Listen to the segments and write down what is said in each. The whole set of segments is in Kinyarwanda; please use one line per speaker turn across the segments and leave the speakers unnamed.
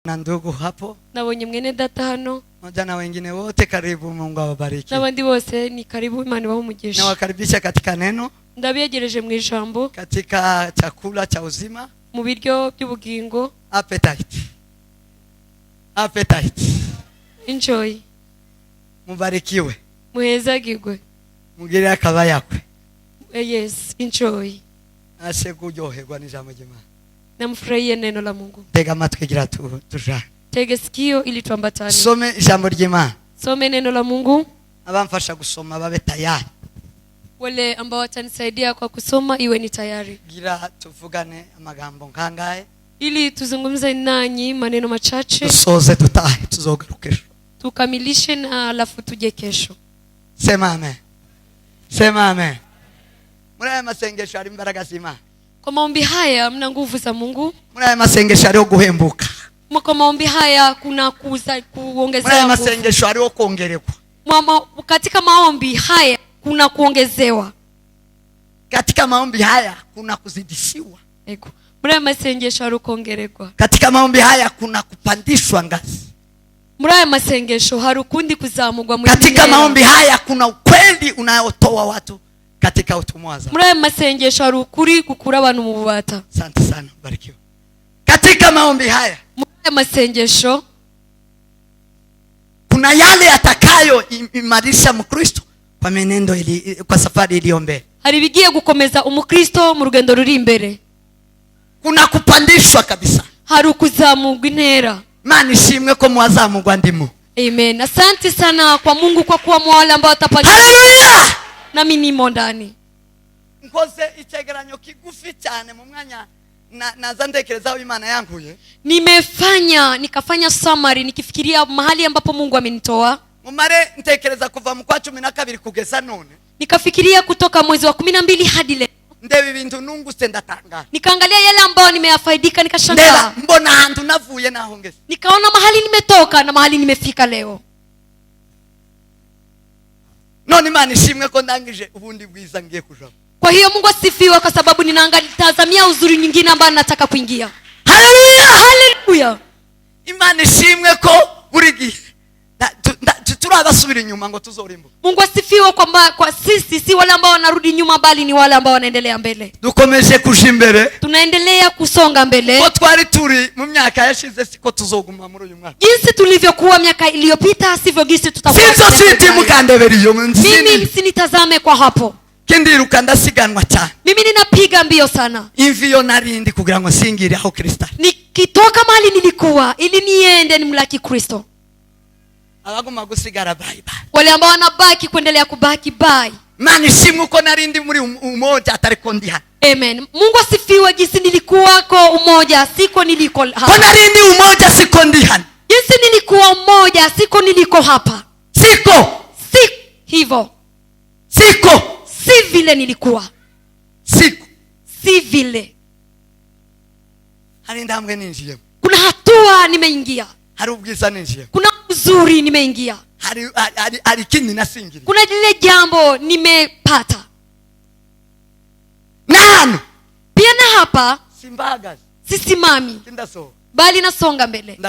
na ndugu hapo.
Nabonye mwene data hano.
Moja na wengine wote karibu, Mungu awabariki.
Nabandi bose ni karibu, Imana ibahe umugisha.
Nawakaribisha katika neno.
Ndabiyegereje mu ijambo.
Katika chakula cha uzima.
Mu biryo by'ubugingo.
Appetite. Appetite.
Enjoy.
Mubarikiwe.
Muhezagirwe.
Mugire akabayakwe.
Yes, enjoy.
Ase kuryoherwa n'ijambo ry'Imana.
Namfurahie neno la Mungu.
Tega amatwi gira tuja.
Tege sikio ili tuambatane.
Some ijambo ry'Imana.
Some neno la Mungu.
Abamfasha gusoma babe tayari.
Wale ambao watanisaidia kwa kusoma iwe ni tayari.
Gira tuvugane amagambo nkangaye.
Ili tuzungumze nanyi maneno machache.
Tusoze tutahe tuzogaruke.
Tukamilishe na alafu tuje kesho.
Sema amen. Sema amen. Muraya masengesho ari imbaraga z'Imana.
Kwa maombi haya mna nguvu za Mungu.
Muraya masengesho ari guhembuka.
Kwa maombi haya kuna kuongezea.
Muraya masengesho ari kuongerekwa.
Katika maombi haya kuna kuongezewa.
Katika maombi haya kuna kuzidishiwa.
Eko. Muraya masengesho ari kuongerekwa.
Katika maombi haya kuna kupandishwa ngazi.
Muraya masengesho hari ukundi kuzamugwa mu.
Katika maombi haya kuna ukweli unayotoa watu katika utumwa wao.
Muraya masengesho hari ukuri gukura abantu mu bubata.
Asante sana, barikiwa. Katika maombi haya
muraya masengesho
kuna yale yatakayo imarisha Mkristo kwa menendo kwa safari iliyo mbele.
Hari bigiye gukomeza umukristo mu rugendo ruri imbere.
Kuna kupandishwa kabisa.
Hari ukuzamugwa intera.
Imana ishimwe ko mwazamugwa ndimo.
Amen. Asante sana kwa Mungu kwa kuwa mwale ambao atapata.
Haleluya!
Nami nimo ndani.
Nkoze icegeranyo kigufi cyane mu mwanya naza ndekerezaho Imana yanguye.
Nikafanya summary nikifikiria mahali ambapo Mungu amenitoa.
Mumare ntekereza kuva mu kwa 12 kugeza none.
Nikafikiria kutoka mwezi wa 12 hadi leo.
Ndebe ibintu nunguse ndatanga.
Nikaangalia yale ambayo nimeyafaidika nikashangaa.
Mbona hantu navuye naho ngeze.
Nikaona mahali nimetoka na mahali nimefika leo.
None Imana ishimwe ko ndangije ubundi bwiza ngiye kuja.
Kwa hiyo Mungu asifiwe kwa sababu ninaangalia tazamia uzuri nyingine ambao nataka kuingia.
Haleluya!
Haleluya!
Imana ishimwe ko buri gihe turabasubira inyuma ngo tuzorimbo.
Mungu asifiwe kwa sisi si wale ambao wanarudi nyuma bali ni wale ambao wanaendelea mbele.
Dukomeje kuja imbere.
Tunaendelea kusonga mbele.
Ko twari turi mu myaka yashize siko tuzoguma muri uyu mwaka.
Jinsi tulivyokuwa miaka iliyopita sivyo jinsi tutakuwa.
Sinzo siti mukandeberiyo munzini.
Mimi msinitazame kwa hapo.
Kindiruka ndasiganwa cyane.
Mimi ninapiga mbio sana.
Imviyo narindi kugira ngo singire aho Kristo.
Nikitoka mahali nilikuwa ili niende nimlaki Kristo.
Abaguma gusigara bye bye.
Wale ambao wanabaki kuendelea kubaki bye.
Imana ishimwe uko narindi muri umoja atariko ndi hano.
Amen. Mungu asifiwe jinsi nilikuwa kwa umoja siko niliko hapa.
Ko narindi umoja siko ndi hano.
Jinsi nilikuwa umoja siko niliko hapa.
Siko.
Si hivyo.
Siko.
Si vile nilikuwa.
Siko.
Si vile.
Hari ndambwe ninjiye.
Kuna hatua nimeingia.
Hari ubwiza ninjiye.
Kuna uzuri nimeingia.
Hari kindi nasingiri.
Kuna lile jambo nimepata.
Nano.
Pia na hapa
Simbaga.
sisimami.
Kindaso.
Bali nasonga mbele.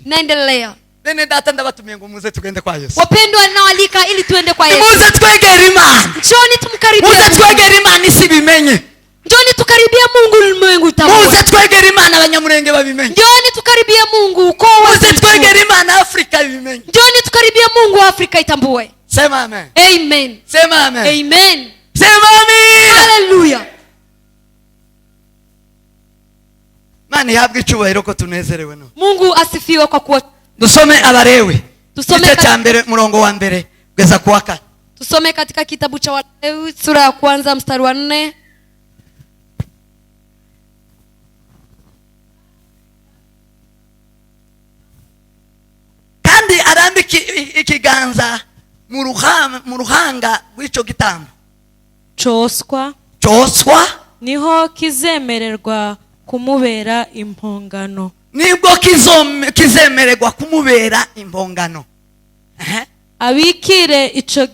Naendelea.
Bene data ndabatumye ngo muze tugende kwa Yesu.
Wapendwa nawalika ili tuende kwa Yesu.
Muze twegere Imana.
Njoni tumkaribie.
Muze twegere Imana isibimenye.
Njoni tukaribie Mungu ulimwengu utambue.
Muze twegere Imana abanyamurenge babimenye.
Njoni tukaribie Mungu uko
muze twegere Imana Afrika ibimenye.
Njoni tukaribie Mungu Afrika itambue.
Sema amen.
Amen.
Sema amen.
Amen.
Sema amen.
Hallelujah.
Mani habwe icyubahiro ko tunezerewe no.
Mungu asifiwe kwa kuwa.
Dusome Abalewi.
Tusome
cha mbere murongo wa mbere kugeza ku wa 4.
Tusome katika kitabu cha Walawi sura ya 1 mstari wa 4.
Kandi arambiki ikiganza mu ruhanga rw'ico gitambo. Cyoswa
niho kizemererwa kumubera impongano.
Nibwo kizemererwa kumubera impongano.
Abikire ico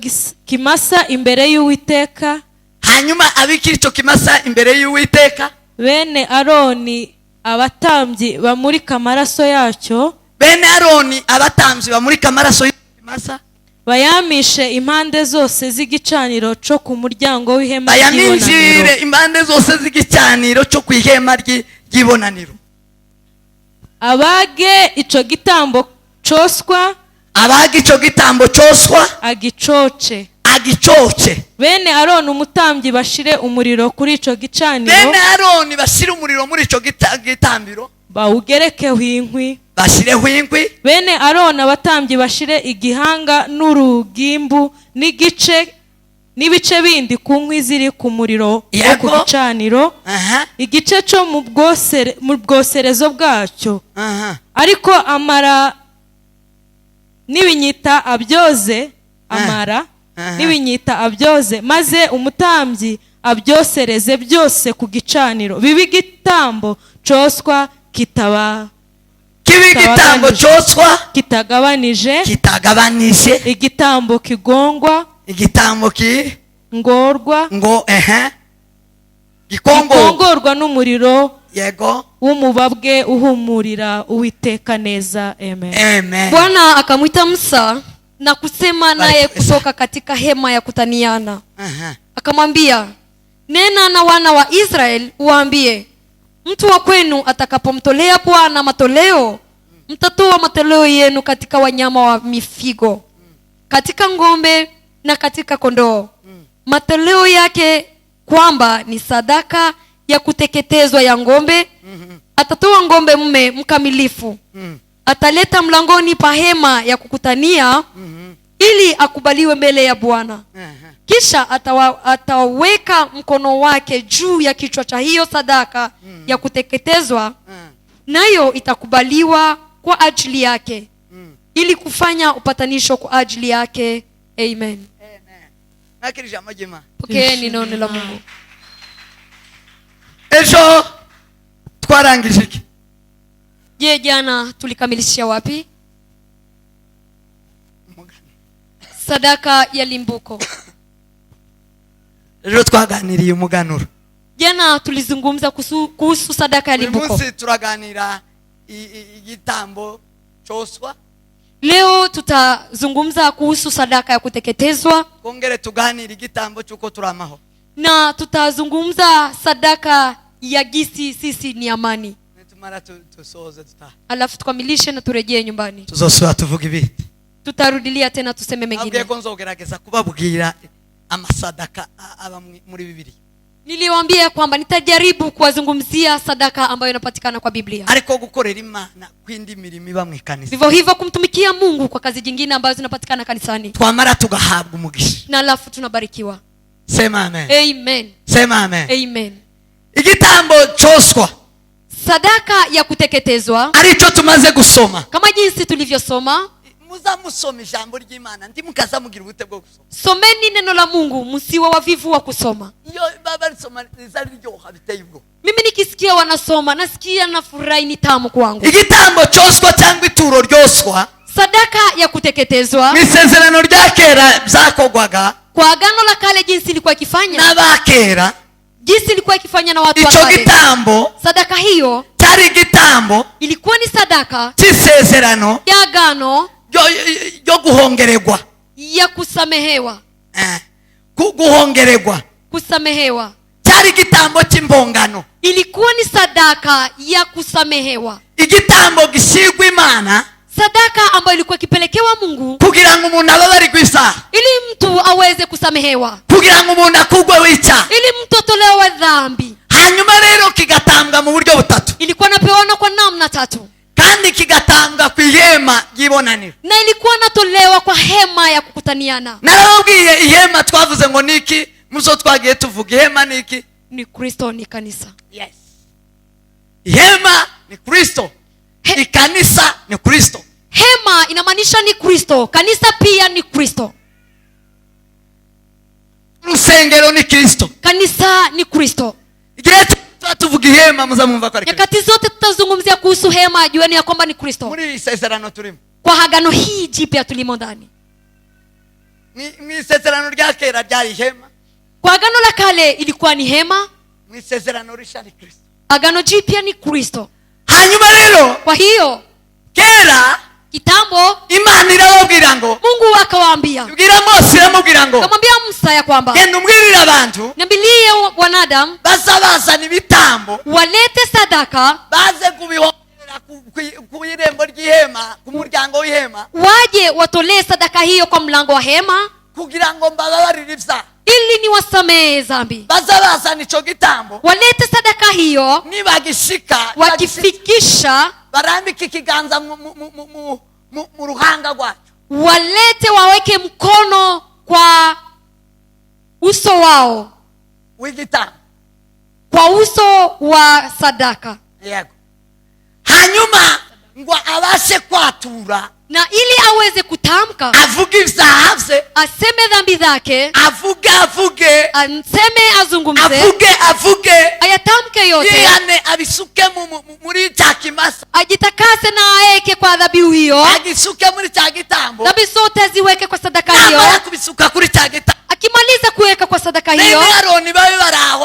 kimasa imbere y'Uwiteka.
Hanyuma abikire ico kimasa imbere y'Uwiteka.
Bene Aroni abatambyi bamurika amaraso yacyo,
bene aroni abatambyi bamurika amaraso y'ikimasa,
bayamishe impande zose z'igicaniro cyo ku muryango w'ihema
bayaminjire
ry'ibonaniro,
impande zose z'igicaniro cyo ku ihema ry'ibonaniro,
abage ico gitambo coswa,
abaga ico gitambo cyoswa
agicoce.
agicoce.
Bene Aroni umutambyi bashire umuriro kuri ico gicaniro,
bene aroni bashyire umuriro muri ico gitambiro,
bawugerekeho inkwi.
bashyireho inkwi.
Bene Aroni abatambyi bashire igihanga n'urugimbu n'ibice bindi ku nkwi ziri ku muriro wo ku
Yego.
gicaniro,
Aha,
igice cyo mu bwoserezo bwacyo,
aha.
ariko amara n'ibinyita abyoze, amara n'ibinyita abyoze, maze umutambyi abyosereze byose ku gicaniro, bibi igitambo coswa
kibi igitambo cyoswa
kitagabanije,
kitagabanije,
igitambo kigongwa
igitambo
ngorwa gikongorwa n'umuriro
yego.
w'umubabwe uhumurira Uwiteka neza. Amen.
Amen.
Bwana akamwita Musa na kusema naye
Bariki.
kutoka katika hema ya kutaniana,
Aha.
akamwambia, nena na wana wa Israeli uwaambie, mtu wa kwenu atakapomtolea Bwana matoleo, mtatoa matoleo yenu katika wanyama wa mifigo, katika ng'ombe na katika kondoo, matoleo yake kwamba ni sadaka ya kuteketezwa ya ng'ombe. Atatoa ng'ombe mume mkamilifu, ataleta mlangoni pa hema ya kukutania, ili akubaliwe mbele ya Bwana. Kisha ataweka mkono wake juu ya kichwa cha hiyo sadaka ya kuteketezwa, nayo itakubaliwa kwa ajili yake, ili kufanya upatanisho kwa ajili yake. Amen.
Nakirija majema.
Pokeeni neno la Mungu.
Ejo twarangije iki?
Je, jana tulikamilishia wapi? Sadaka ya limbuko.
Ejo twaganiriye umuganuro.
Jana tulizungumza kuhusu sadaka ya
Uyu
limbuko.
munsi turaganira igitambo cyoswa.
Leo tutazungumza kuhusu sadaka ya kuteketezwa,
Kongere tuganire igitambo cyuko turamaho.
na tutazungumza sadaka ya gisi sisi ni amani.
Nitumara tusoze tuta.
Alafu tukamilishe na turejee nyumbani.
Tuzosubira tuvuga ibiti.
Tutarudilia tena tuseme
Abwiye
mengine.
ko nzogerageza kubabwira amasadaka aba muri Bibiliya.
Niliwaambia kwamba nitajaribu kuwazungumzia sadaka ambayo inapatikana kwa Biblia.
Ariko gukorera Imana kwindi mirimo iba mu ikanisa.
Vivyo hivyo kumtumikia Mungu kwa kazi jingine ambazo zinapatikana kanisani.
Twamara tugahabwa umugisha.
Na alafu tunabarikiwa.
Sema amen.
Amen.
Sema amen.
Amen.
Igitambo cyoswa
Sadaka ya kuteketezwa
arico tumaze gusoma.
kama jinsi tulivyosoma.
Muzamusoma ijambo ry'Imana ndi mukaza mugira ubute bwo gusoma.
Someni neno la Mungu, msiwe wavivu wa kusoma.
Iyo baba risoma rizari ryoha biteye ubwo.
Mimi nikisikia wanasoma nasikia na furahi, ni tamu kwangu.
Igitambo cyoswa cyangwa ituro ryoswa
Sadaka ya kuteketezwa
n'isezerano rya kera byakogwaga
kwa agano la kale, jinsi ilikuwa ikifanya
n'abakera.
jinsi ilikuwa ikifanya na watu wa
Ico
kale.
gitambo
Sadaka hiyo
cyari igitambo
ilikuwa ni sadaka
cy'isezerano
ya agano
ryo guhongererwa.
ya kusamehewa.
Guhongererwa
Kusamehewa
cyari igitambo cy'imbongano,
ilikuwa ni sadaka ya kusamehewa,
igitambo gishigwa Imana
sadaka ambayo ilikuwa ikipelekewa Mungu
kugira ngo umuntu ababari kwisa,
ili mtu aweze kusamehewa,
kugira ngo umuntu akugwe wica,
ili mtu atolewe dhambi.
hanyuma rero kigatambwa mu buryo butatu,
Ilikuwa napewana kwa namna tatu,
kandi kigatambwa ku ihema ry'ibonaniro.
na ilikuwa natolewa kwa hema ya kukutaniana.
Narababwiye ihema twavuze ngo niki, muzo twagiye tuvuga ihema niki?
Ni Kristo, ni kanisa.
Yes. Ihema ni Kristo. Ikanisa ni Kristo.
Hema inamaanisha ni Kristo, kanisa pia ni Kristo.
Rusengero ni Kristo.
Kanisa ni Kristo.
Igihe tuvuga ihema muzamumva ko ari Kristo.
Nyakati zote tutazungumzia kuhusu hema, jueni ya kwamba ni Kristo.
Muri isezerano turimo.
Kwa agano hii jipya tulimo ndani.
Mu isezerano rya kera ryari ihema.
Kwa agano la kale ilikuwa ni hema,
Mu isezerano rishya ni Kristo.
Agano jipya ni Kristo.
hanyuma rero
Kwa hiyo
kera
kitambo
imana irababwira ngo,
Mungu akawaambia,
ibwira Mose iramubwira ngo,
akamwambia Musa ya kwamba
genda umbwirire abantu
niambilie wanadamu
baza bazana ibitambo
walete sadaka,
baze kubihomera ku irembo ry'ihema, ku muryango w'ihema,
waje watolee sadaka hiyo kwa mlango wa hema,
kugira ngo mbababarire ibyaha.
ili niwasamehe dhambi.
baza bazana ico gitambo,
Walete sadaka hiyo,
nibagishika
wakifikisha
barambika ikiganza mu ruhanga rwacu,
walete waweke mkono kwa uso wao,
w'igitambo.
kwa uso wa sadaka,
Yego. Hanyuma ngo abashe kwatura,
na ili aweze kutamka,
avuge ibyaha bye,
aseme dhambi zake,
avuge
azungumze, ayatamke yote,
yiyane abisuke muri cya kimasa,
ajitakase na aeke kwa dhabihu hiyo,
agisuke muri cya gitambo,
dhambi zote ziweke kwa sadaka hiyo.
namara kubisuka kuri cya gitambo,
Akimaliza kuweka kwa sadaka hiyo,
bene Aroni babe baraho,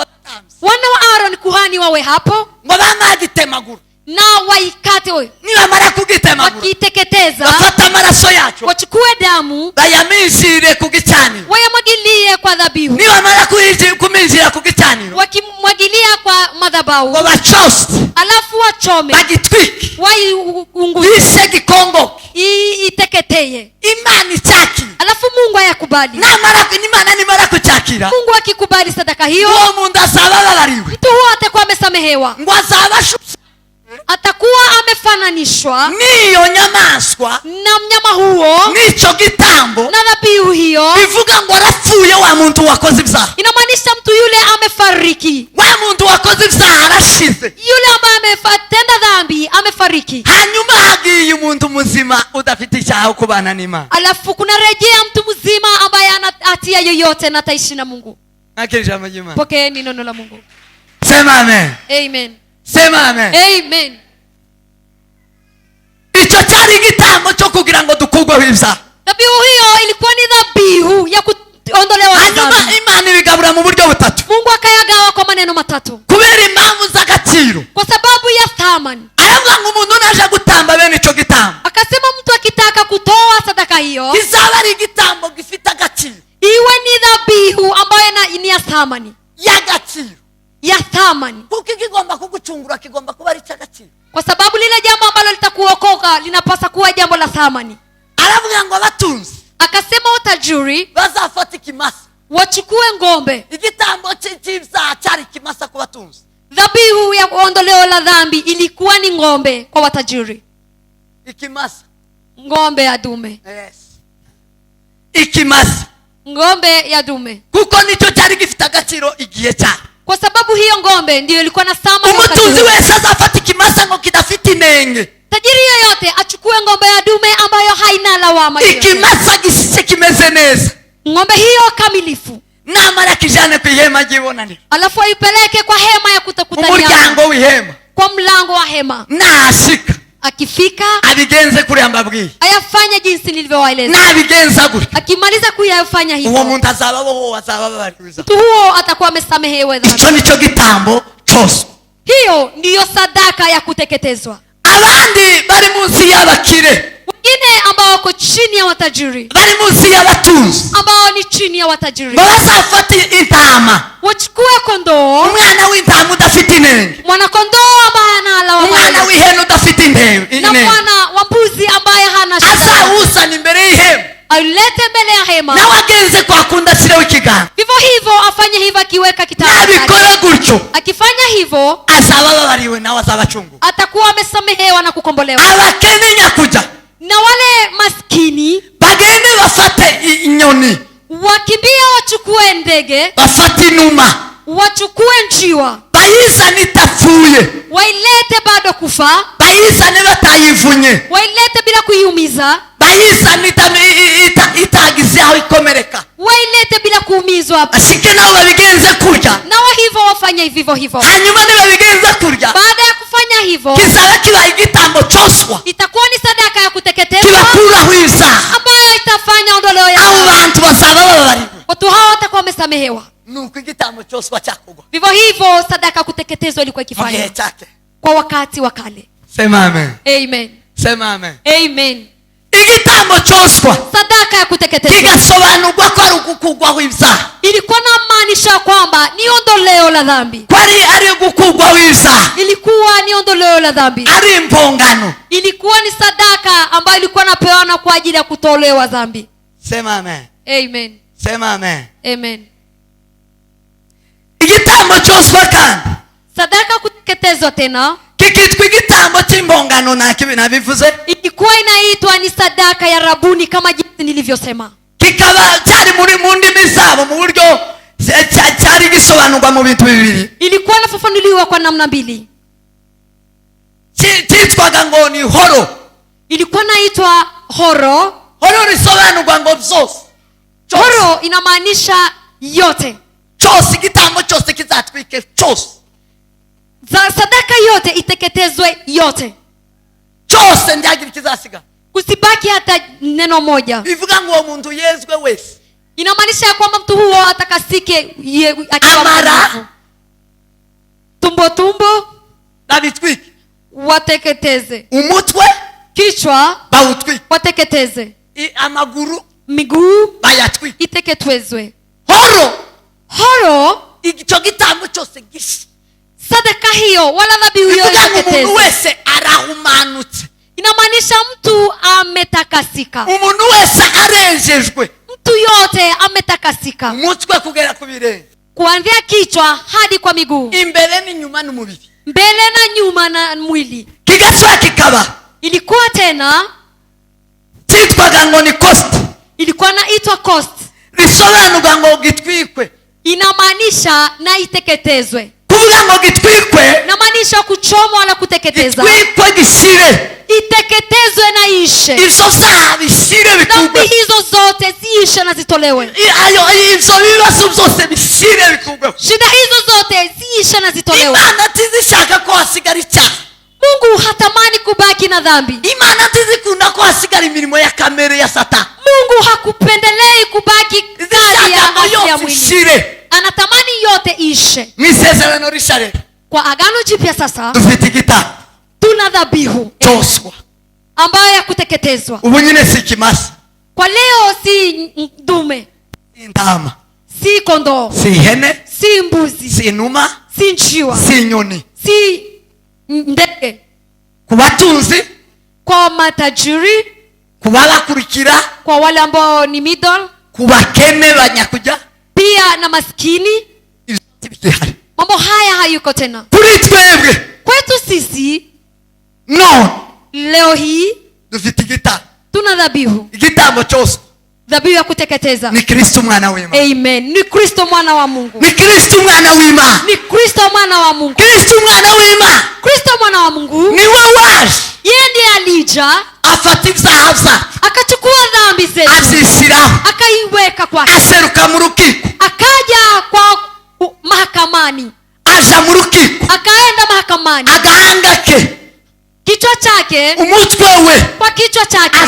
wana wa Aaron kuhani wawe hapo
ngo bamagitemagura,
na waikate,
nibamara kugitemagura
wakiiteketeza,
bafata amaraso yacu
wachukue damu
bayaminjire ku gicaniro,
wayamwagilie kwa dhabihu,
nibamara kuminjira ku gicaniro
wakimwagilia kwa madhabahu,
ngo bacose
alafu wachome,
bagitwike,
waiunguze,
bise gikongoke,
iteketeye,
imana icyakira.
alafu Mungu ayakubali.
Imana nimara kucyakira,
Mungu akikubali sadaka hiyo,
uwo muntu azaba ababariwe,
mtu huo atakuwa amesamehewa,
ngo azaba ashutse
atakuwa amefananishwa
n'iyo nyamaswa
na mnyama huo
n'ico gitambo,
na dhabihu hiyo.
bivuga ngo arapfuye wa muntu wakoze ibyaha,
Inamaanisha mtu yule amefariki,
wa muntu wakoze ibyaha arashize,
yule ambaye ametenda dhambi amefariki.
hanyuma hagiye umuntu muzima udafite icyaha kubana n'Imana.
Alafu kuna rejea mtu mzima ambaye ana hatia yoyote na ataishi na Mungu.
Nakirija majima.
Pokeeni neno la Mungu.
Sema amen.
Amen.
Sema amen.
Amen.
Ico cyari igitambo cyo kugira ngo dukugweho ibyaha.
Dhabihu hiyo ilikuwa ni dhabihu ya kuondolewa
Hanyuma
dhambi.
Imana ibigabura mu buryo butatu,
Mungu akayagawa kwa maneno matatu
kubera impamvu z'agaciro.
kwa sababu ya thamani.
Aravuga ngo umuntu naje gutamba bene ico gitambo,
Akasema mtu akitaka kutoa sadaka hiyo,
kizaba ari igitambo gifite agaciro,
iwe ni dhabihu ambayo ni ya thamani,
y'agaciro,
ya thamani,
kuko ikigomba kugucungura kigomba kuba ari icy'agaciro.
kwa sababu lile jambo ambalo litakuokoka linapasa kuwa jambo la thamani.
Aravuga ngo abatunzi
Akasema watajiri
bazafata ikimasa,
wachukue ngombe.
igitambo cy'ibyaha cyari ikimasa ku batunzi,
Dhabihu ya ondoleo la dhambi ilikuwa ni ngombe kwa watajiri,
ikimasa.
ngombe ya dume,
Yes. Ikimasa,
ngombe ya dume,
kuko nicyo cyari gifite agaciro igihe cyane.
kwa sababu hiyo ngombe ndiyo ilikuwa na thamani.
Umutunzi wese azafata ikimasa ngo kidafite inenge,
Tajiri yoyote achukue ngombe ya dume ambayo haina lawama yoyote,
ikimasa gisise kimeze neza,
ngombe hiyo kamilifu,
namara kijane ku ihema ry'ibonaniro,
alafu aipeleke kwa hema ya kutakutania,
umuryango w'ihema,
kwa mlango wa hema.
nashika
Akifika
abigenze kuri ambabwiye,
ayafanya jinsi nilivyowaeleza.
nabigenza gutyo,
Akimaliza kuyafanya
uwo
hivyo,
muntu azaba boho, azaba babariza.
mtu huo atakuwa amesamehewa dhambi.
Ico nicyo gitambo cyose.
Hiyo ndiyo sadaka ya kuteketezwa.
Abandi bari munsi y'abakire,
Wengine ambao wako chini ya watajiri,
bari munsi y'abatunzi,
ambao ni chini ya watajiri,
bazafata intama,
wachukue kondoo,
umwana w'intama udafite inenge,
mwanakondoo ambaye hana lawama
umwana
yoyote,
w'ihene udafite
na
inenge,
mwana wa mbuzi ambaye hana shida,
azawuzana imbere y'ihema,
ailete mbele ya hema.
nawe agenze kwa kundi ashyireho ikiganza.
Vivyo hivyo afanye hivyo, akiweka kitambaa chake.
Nabikora gutyo
Akifanya hivyo
azaba babariwe, nawe azaba acunguwe.
atakuwa amesamehewa na kukombolewa.
Abakene nyakuja
Na wale maskini
bagende bafate inyoni,
wakimbia, wachukue ndege,
bafate inuma,
wachukue njiwa,
bayizane itapfuye,
wailete bado kufa,
bayizane batayivunye,
wailete bila kuiumiza,
bayizane itagize aho ikomereka,
wailete bila kuumizwa.
ashike nabo babigenze kurya.
Na hivyo wafanye vivyo hivyo.
Hanyuma nibabigenza kurya,
Baada ya kufanya hivyo,
kizaba kibaye igitambo cyoswa,
itakuwa ni sadaka ya kuteketezwa
kibakuraho ibyaha.
ambayo itafanya ondoleo ya
Abo
dhambi.
bantu bazaba babariwe.
Watu hao watakuwa wamesamehewa.
nuko igitambo cyoswa cyakugwa
vivyo hivyo sadaka ya kuteketezwa ilikuwa
mu gihe
ikifanywa
cyake.
kwa wakati wa kale.
Sema amen.
Amen.
Sema amen.
Amen.
Igitambo cyoswa
Sadaka ya kuteketezwa
kigasobanurwa ko ari ugukugwaho ibyaha,
ilikuwa na maanisha kwamba ni ondoleo la dhambi.
ko ari ugukugwaho ibyaha,
Ilikuwa ni ondoleo la dhambi.
ari impongano.
Ilikuwa ni sadaka ambayo ilikuwa napewana kwa ajili ya kutolewa dhambi.
Sema amen.
Amen.
Sema amen.
Amen.
Igitambo cyoswa kandi
Sadaka ya kuteketezwa tena
kikitwa igitambo cy'impongano, nabivuze,
ilikuwa inaitwa ni sadaka ya rabuni kama jinsi nilivyosema.
kikaba cyari mu ndimi zabo mu buryo cyari gisobanurwa mu bintu bibiri.
Ilikuwa inafafanuliwa kwa namna mbili.
Cyitwaga ngo ni horo.
Ilikuwa inaitwa horo.
Horo risobanurwa ngo byose.
Horo inamaanisha yote.
Cyose, igitambo cyose kizatwike cyose.
Sadaka yote iteketezwe yote.
Cyose ndagira kizasiga.
Kusibaki hata neno moja.
Bivuga ngo uwo muntu yezwe wese.
Inamaanisha kwamba mtu huo atakasike akiwa
Amara.
Tumbo
Babitwike.
wateketeze.
Umutwe
Kichwa
bawutwike.
wateketeze.
Amaguru
Miguu
bayatwike.
iteketezwe.
Horo
Icyo
gitambo cyose gishi.
sadaka hiyo wala dhabihu hiyo
Bivuga ngo umuntu
iteketezwe.
wese arahumanutse.
Inamaanisha mtu ametakasika.
Umuntu wese arejejwe.
Mtu yote ametakasika.
Umutwe kugera ku birenge.
Kuanzia kichwa hadi kwa miguu.
Imbere n'inyuma n'umubiri.
Mbele na nyuma na mwili.
Kigaswa kikaba.
Ilikuwa tena
Cyitwaga ngo ni cost.
ilikuwa naitwa cost.
Risobanurwa ngo gitwikwe.
Inamaanisha na iteketezwe.
Kuvuga ngo gitwikwe,
Inamaanisha kuchomwa na kuteketeza.
gitwikwe gishire.
Iteketezwe na ishe.
Ivyo vyaha bishire
Dhambi
bikugwe.
hizo zote ziishe na zitolewe.
Ivyo bibazo byose bishire bikugwe.
Shida hizo zote ziishe na zitolewe.
Imana tizishaka ko hasigara icyaha.
Mungu hatamani kubaki na dhambi.
Imana tizikunda ko hasigara imirimo ya kamere ya Satani.
Mungu hakupendelei kubaki ndani ya
Zishaka
asili ya
yose
mwili.
ishire.
Anatamani yote ishe.
Mwisezerano rishare.
Kwa agano jipya sasa
Dufite igitambo
tuna dhabihu
cyoswa.
ambayo ya kuteketezwa.
Ubu nyine si kimasa.
Kwa leo si dume,
Si intama.
si kondoo,
Si ihene.
si mbuzi,
Si inuma.
si njiwa,
Si inyoni.
si ndege.
Ku batunzi,
Kwa matajiri,
ku babakurikira,
kwa wale ambao ni middle,
ku bakene banyakujya,
pia na maskini,
ibyo bigihari.
mambo haya hayuko tena.
Kuri twebwe
Kwetu sisi
none
leo hii
dufite igitambo.
tuna dhabihu,
Igitambo cyose
dhabihu ya kuteketeza.
ni Kristo umwana w'Imana.
Amen. Ni Kristo mwana wa Mungu.
Ni Kristo umwana w'Imana.
Ni Kristo mwana wa Mungu.
Kristo umwana w'Imana
Kristo mwana wa Mungu.
niwe waje
Yeye ndiye alija
afata ibyaha byacu
akachukua dhambi zetu
azishyiraho,
akaiweka kwake,
aseruka mu rukiko,
akaja kwa mahakamani,
aja mu rukiko,
akaenda mahakamani,
agahanga ke,
kichwa chake
umutwe we
kwa kichwa chake,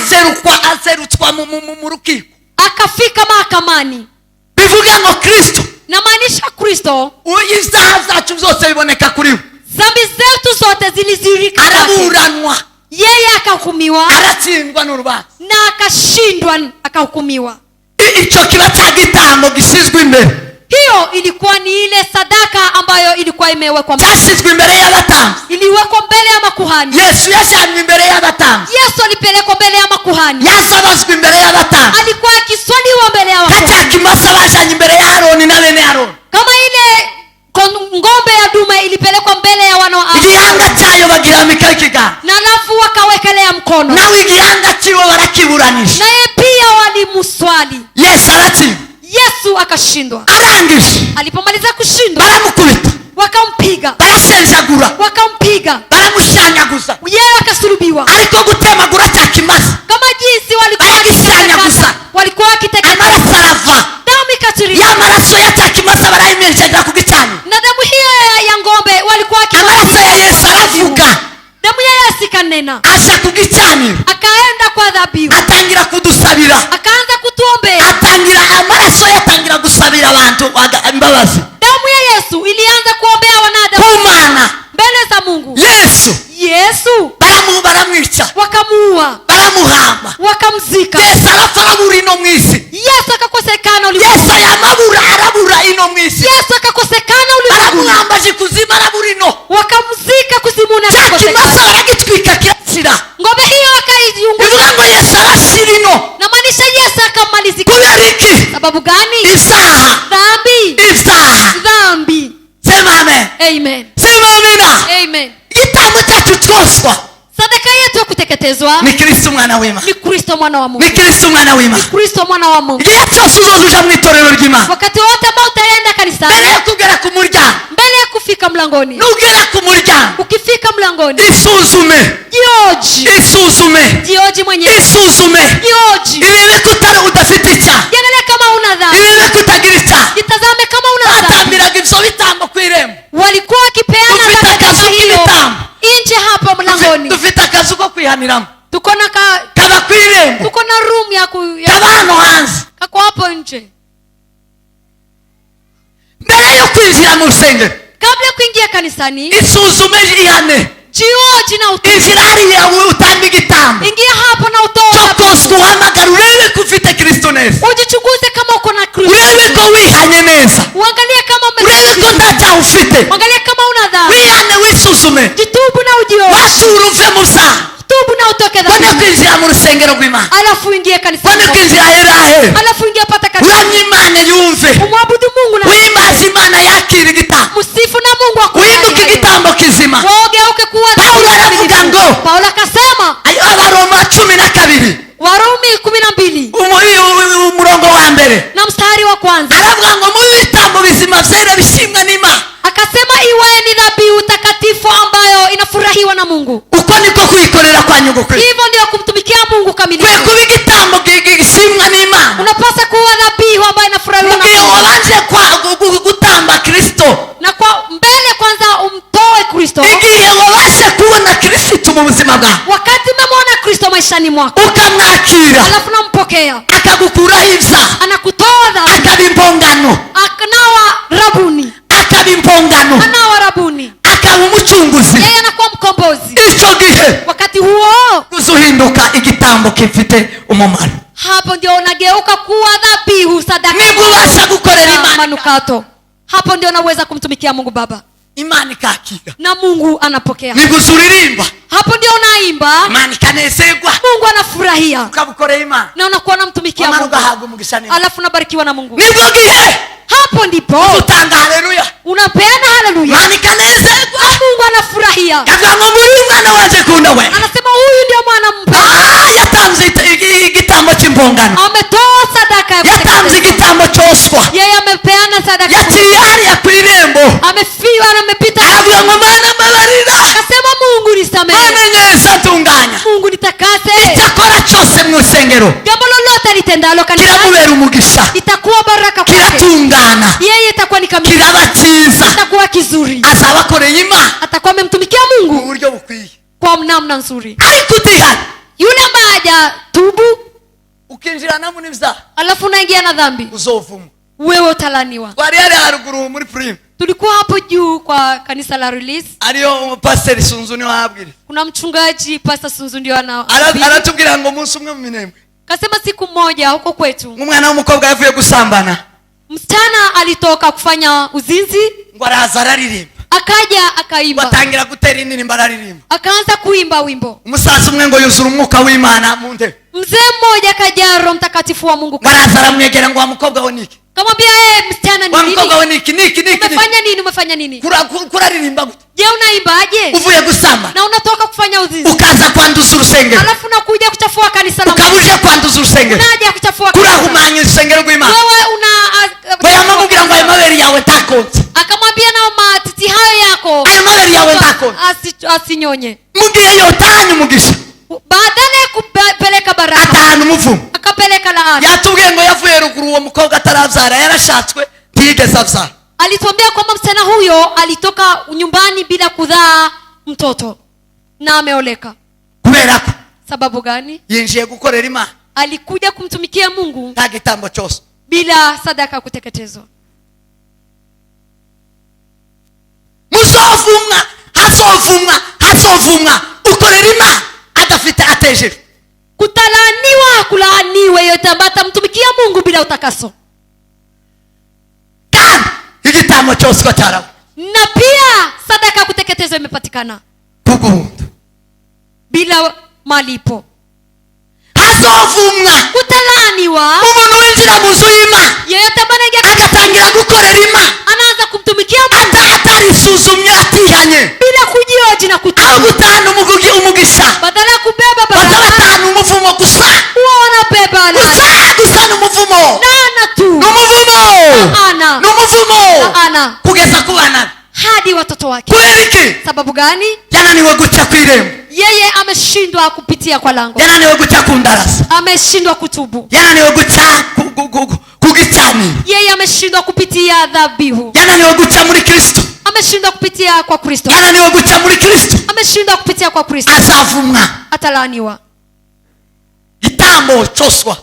aserutswa mu rukiko.
akafika mahakamani.
Bivuga ngo Kristo
Namaanisha Kristo
ibyaha byacu byose biboneka kuri we.
dhambi zetu zote zilizirika kwake.
Araburanwa,
Yeye akahukumiwa
aratsindwa n'urubanza.
na akashindwa akahukumiwa.
Icyo kiba cya gitambo gisizwe imbere,
Hiyo ilikuwa ni ile sadaka ambayo ilikuwa imewekwa mbele.
cyasizwe imbere y'abatambyi.
Iliwekwa mbele ya makuhani.
Yesu yajyanywe imbere y'abatambyi,
Yesu alipelekwa mbele ya makuhani.
yazabazwe imbere y'abatambyi.
Alikuwa akiswaliwa mbele ya
Nka
makuhani.
cya kimasa bajyanye imbere ya Aroni na bene Aroni,
Kama ile ngombe ya dume ilipelekwa mbele ya wana wa Aroni.
igihanga cyayo bagiramikaho ikiganza,
Na alafu wakawekelea mkono.
nawe igihanga cyiwe barakiburanisha.
Naye pia walimuswali.
Yesu aratsinda,
Yesu akashindwa.
arangije
Alipomaliza kushindwa
baramukubita,
wakampiga.
barashenjagura,
Wakampiga.
baramushanyaguza.
Yeye akasulubiwa.
Ariko gutemagura cya kimasa,
Kama jinsi walikuwa
Baragisanyaguza.
wakiteketeza. Walikuwa wakiteketeza.
amaraso arava,
Damu ikatiririka.
ya maraso ya cya kimasa barayimenjagura ku gicaniro.
Na damu hiyo ya ngombe walikuwa
Amaraso ya Yesu aravuga,
damu ya Yesu ikanena.
aja ku gicaniro,
Akaenda kwa dhabihu.
atangira kudusabira,
Akaanza kutuombea.
amaraso ye atangira itangura gusabira abantu imbabazi
damu ya Yesu ilianza kuombea wanadamu
kumana
mbele za Mungu. Yesu
baramwica
wakamuua,
baramuhamba,
wakamzika.
Yesu arapfa arabura ino mwisi.
Yesu akakosekana ulimwengu.
Yesu arabura ino mwisi.
Yesu akakosekana ulimwengu.
Baramuhambaje kuzimu arabura ino,
wakamzika kuzimu na akakosekana.
Kimaso baragitwika kirashira.
Ngome hiyo akaiunguza.
Bivuga ngo Yesu arashira ino.
Na maanisha Yesu akamalizika.
Kubera iki?
Sababu gani?
Isaha.
Dhambi.
Sema amen.
Amen.
Sema amina.
Amen.
Igitambo cyacu cyoswa,
sadaka yetu ya kuteketezwa
ni Kristo mwana w'Imana.
Ni Kristo mwana wa Mungu.
Ni Kristo mwana w'Imana.
Ni Kristo mwana wa Mungu.
Igihe cyose uzozuja mu itorero ry'Imana,
wakati wote ambao utaenda kanisani,
mbele ya kugera ku muryango,
mbele ya kufika mlangoni,
nugera ku muryango,
ukifika mlangoni,
isuzume
mwenyewe, jioji,
irebe kutari udafite icyaha,
jiangalie kama una dhambi,
irebe kutagira icyaha,
jitazame kama una dhambi.
batambiraga ivyo bitambo kw'irembo,
walikuwa wakipeana
dufite akazu k'ibitambo
nje hapa mlangoni,
dufite akazu ko kwihaniramo,
tuko na
kaba kw'irembo,
tuko na room ya
kaba hano hanze,
kako hapo nje.
mbere yo kwinjira mu rusengero,
kabla ya kuingia kanisani,
isuzume ihane,
jioji na
injira hariya utambe igitambo,
ingia hapo na utoe
cokoswa, uhamagara, urebe ko ufite Kristo neza,
ujichunguze kama uko na Kristo,
urebe ko wihanye neza,
uangalie kama
urebe ko nta cyaha ufite,
uangalie kama una dhambi,
wihane, wisuzume,
jitubu na ujioji,
watura uve mu byaha,
tubu na utoke
wone
dhambi,
kwinjira mu rusengero rw'Imana,
alafu ingie kanisani,
wone kwinjira herahe,
alafu ingie pata kanisani,
uramye Imana yumve,
umwabudu Mungu na
wimbaza Imana yakira igitambo,
musifu na Mungu
uhinduke igitambo kizima.
wogeuke kuwa
Paulo aravuga ngo,
Paulo akasema,
Abaroma 12
Warumi 12
umurongo wa mbere
na mstari wa kwanza,
aravuga ngo mu bitambo bizima vyera bishimwa n'Imana,
akasema iweni dhabihu takatifu ambayo inafurahiwa na Mungu.
uko niko kuikorera kwa nyungu kwe,
Hivyo ndio kumtumikia Mungu kamilifu.
kwe kuba igitambo gishimwa n'Imana,
Unapaswa kuwa dhabihu ambayo inafurahiwa na
mugihe
Mungu,
wabanje gutamba Kristo,
na kwa mbele kwanza umtoe Kristo.
igihe wabashe kubona Kristo mu buzima bwawe,
Wakati umemwona Kristo maishani mwako,
ukamwakira,
alafu nampokea,
akagukuraho ibyaha,
anakutoa dhambi,
akaba impongano,
akanawa rabuni,
akaba umucunguzi,
yeye anakuwa mkombozi.
icyo gihe
Wakati huo
kuzuhinduka igitambo kifite umumaro,
hapo ndio unageuka kuwa dhabihu, sadaka,
nibwo ubasha gukorera Imana,
manukato. Hapo ndio unaweza kumtumikia Mungu Baba
Imana ikakira,
na Mungu anapokea.
nibwo uririmba,
Hapo ndio unaimba,
Imana ikanezerwa,
Mungu anafurahia,
ukabukorera Imana,
na unakuwa unamtumikia
Imana
Mungu,
ugahabwa umugisha n'Imana,
alafu unabarikiwa na Mungu.
nibwo gihe
Hapo ndipo
utanga haleluya,
unapeana haleluya,
Imana ikanezerwa,
Mungu anafurahia,
kavuga ngo muri umwana waje kunda we,
anasema huyu ndio mwana mpendwa,
yatanze igitambo cy'impongano,
ametoa sadaka ya
yatanze
kuteketezwa,
igitambo cyoswa,
yeye amepeana sadaka,
yaciye hariya ku irembo,
amefiwa na amepita,
aravuga ngo Mana mbabarira,
akasema Mungu nisamehe,
Mana neza tunganya,
Mungu nitakase.
icyakora cyose mu rusengero
Jambo lolote litendalo kanisani
kiramubera umugisha,
itakuwa baraka kwake,
kiratungana,
yeye itakuwa ni kamilifu,
kiraba cyiza,
itakuwa kizuri,
azaba akoreye Imana
atakuwa amemtumikia
mu
Mungu
buryo bukwiye.
kwa namna nzuri.
Ariko utihana,
Yule ambaye hajatubu
ukinjiranamo n'ibyaha,
alafu unaingia na dhambi,
uzovumwa.
wewe utalaniwa.
Twari hariya haruguru muri Prime,
Tulikuwa hapo juu kwa kanisa la Release,
ariyo Pastor Sunzu niwe ahabwira,
kuna mchungaji Pastor Sunzu ndio
aratubwira ngo umunsi umwe mu Minembwe,
kasema siku moja huko kwetu
umwana w'umukobwa yavuye gusambana,
msichana alitoka kufanya uzinzi,
ngo araza araririmba,
akaja akaimba,
batangira gutera indirimbo araririmba,
akaanza kuimba wimbo.
umusaza umwe ngo yuzura umwuka w'Imana mu ntebe,
Mzee mmoja akajaa Roho Mtakatifu wa Mungu,
baraza aramwegera ngo wa mukobwa we niki,
kamwambia msichana, ni
wa
nini
mukobwa we niki
umefanya nini?
kuraririmba gute,
Je, unaimbaje
uvuye gusamba
na unatoka kufanya uzinzi,
ukaza kwanduza urusengero,
alafu unakuja kuchafua kanisa la Mungu,
ukabuje kwanduza urusengero,
unaja kuchafua kanisa,
kurahumanya urusengero rw'Imana,
wewe
bayamubwira ngo ayo mabere yawe ntakonse,
akamwambia na matiti hayo yako,
ayo mabere yawe ntakonse,
asinyonye.
mugihe yotahanye umugisha,
Badala ya kupeleka baraka
atahana umuvumo.
akapeleka laana.
Yatubwiye ngo yavuye ruguru, uwo mukobwa atarabyara, yarashatswe ntiyigeze abyara,
Alituambia kwamba msichana huyo alitoka nyumbani bila kuzaa mtoto na ameoleka.
kubera ko
Sababu gani?
yinjiye gukorera Imana,
Alikuja kumtumikia Mungu
nta gitambo cyose,
bila sadaka ya kuteketezwa.
muzovumwa hazovumwa ukorera Imana adafite atejejwe.
Kutalaaniwa, kulaaniwe yote ambaye atamtumikia Mungu bila utakaso.
Kandi igitambo cyose cyarawe,
Na pia sadaka ya kuteketezwa imepatikana
kubuntu
bila malipo.
hazovumwa
Kutalaaniwa
umuntu winjira mu nzu y'Imana
yeyote ambaye anaingia
agatangira gukorera Imana
anaanza kumtumikia Mungu
atarisuzumye atihanye,
bila kujioji na
aho
kutubu.
gutana umugisha
Badala ya kubeba
baza
baraka,
batanu umuvumo gusa
huwa wanabeba laana.
gusa n'umuvumo
Laana tu. Laana. Laana.
kugeza ku bana
Hadi watoto wake.
kubera iki?
Sababu gani?
yananiwe guca ku irembo,
Yeye ameshindwa kupitia kwa lango.
yananiwe guca ku ndarasa,
Ameshindwa kutubu.
yananiwe guca ku gicaniro,
Yeye ameshindwa kupitia dhabihu.
yananiwe guca muri Kristo,
Ameshindwa kupitia kwa Kristo.
yananiwe guca muri Kristo,
Ameshindwa kupitia kwa Kristo.
azavumwa.
Atalaaniwa.
Itambo cyoswa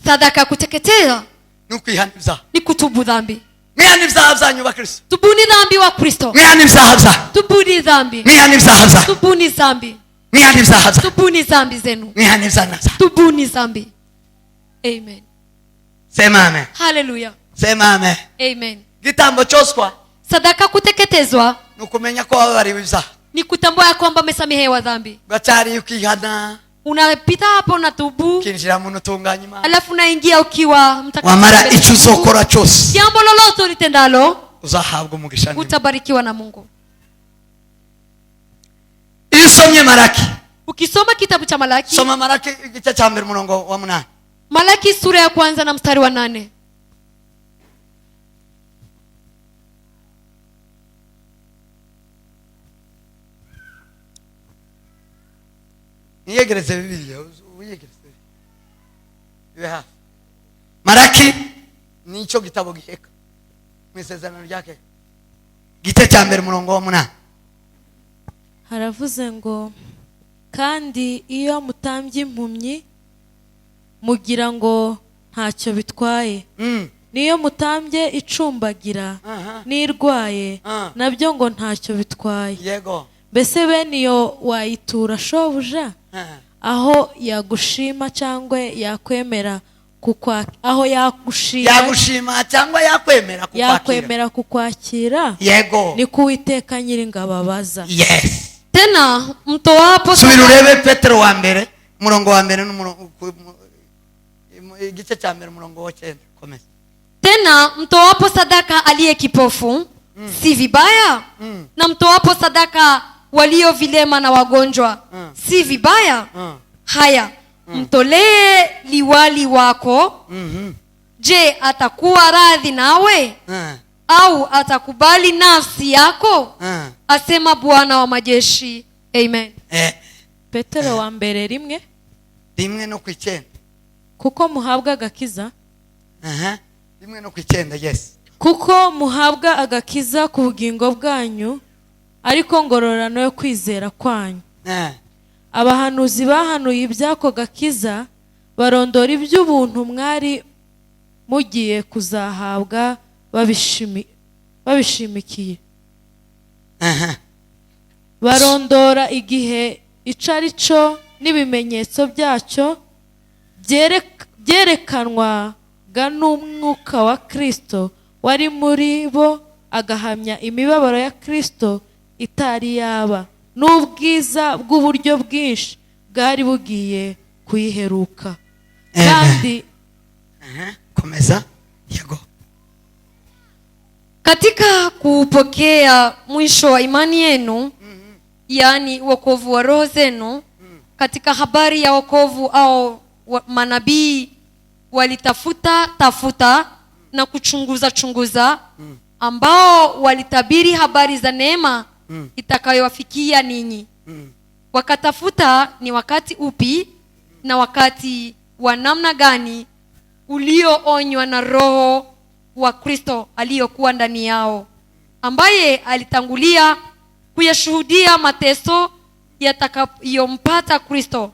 Sadaka ya kuteketea
ni ukwihana ibyaha.
ni kutubu dhambi.
mwihana ibyaha byanyu ba Kristo,
Tubuni dhambi wa Kristo.
mwihana ibyaha byanyu,
Tubuni dhambi.
mwihana ibyaha byanyu,
Tubuni dhambi.
mwihana ibyaha byanyu,
Tubuni dhambi zenu.
mwihana ibyaha byanyu.
Tubuni dhambi. Amen.
Sema amen,
Hallelujah.
sema amen.
Amen.
Igitambo cyoswa
Sadaka kuteketezwa
ni ukumenya ko wababariwe ibyaha,
ni kutambua ya kwamba umesamehewa dhambi.
ugacari ukihana,
Unapita hapo na tubu,
ukinjira mu ntunganya Imana,
alafu unaingia ukiwa mtakatifu.
wamara
mbele
icyo
za Mungu.
uzokora cyose
Jambo lolote ulitendalo
uzahabwa umugisha n'Imana.
utabarikiwa na Mungu.
Iyo usomye Malaki,
Ukisoma kitabu cha Malaki,
soma Malaki igice cya mbere umurongo wa 8.
Malaki sura ya 1 na mstari wa 8.
Niyegereze Bibiliya, uyegereze. Iwe hafi. Malaki ni icyo gitabo giheka mu isezerano ryake, igice cya mbere umurongo wa 8.
haravuze ngo kandi iyo mutambye impumyi mugira ngo ntacyo bitwaye, niyo mutambye icumbagira
Aha.
n'irwaye
Ah.
nabyo ngo ntacyo bitwaye.
Yego.
Mbese bene iyo wayitura shobuja aho yagushima cyangwa yakwemera aho
yagushima cyangwa
yakwemera kukwakira,
yego,
ni ko Uwiteka Nyiringabo abaza.
yes.
Tena mtoapo
subira urebe Petero wa mbere umurongo wa mbere n'umurongo igice cya mbere umurongo wa 9. komeza.
Tena mtoapo sadaka aliye kipofu si vibaya, na mtoapo sadaka walio vilema na wagonjwa si vibaya. Haya, mtolee liwali wako. Je, atakuwa radhi nawe? Au atakubali nafsi yako? Asema Bwana wa majeshi. Amen.
Petero wa mbere 1:9. Kuko muhabwa agakiza.
1:9. yes.
Kuko muhabwa agakiza ku bugingo bwanyu, ariko ngororano yo kwizera kwanyu. Abahanuzi bahanuye ibyako gakiza barondora iby'ubuntu mwari mugiye kuzahabwa babishimikiye. Barondora igihe ico ari cyo n'ibimenyetso byacyo byerekanwaga n'umwuka wa Kristo wari muri bo, agahamya imibabaro ya Kristo itari yaba, n'ubwiza bw'uburyo bwinshi bwari bugiye kuyiheruka. Kandi
komeza. Yego.
Katika kupokea mwisho wa imani yenu, yani wokovu wa roho zenu, katika habari ya wokovu au manabii walitafuta na kuchunguza, ambao walitabiri habari za neema itakayowafikia ninyi. Wakatafuta ni wakati upi na wakati wa namna gani ulioonywa na Roho wa Kristo aliyokuwa ndani yao, ambaye alitangulia kuyashuhudia mateso yatakayompata Kristo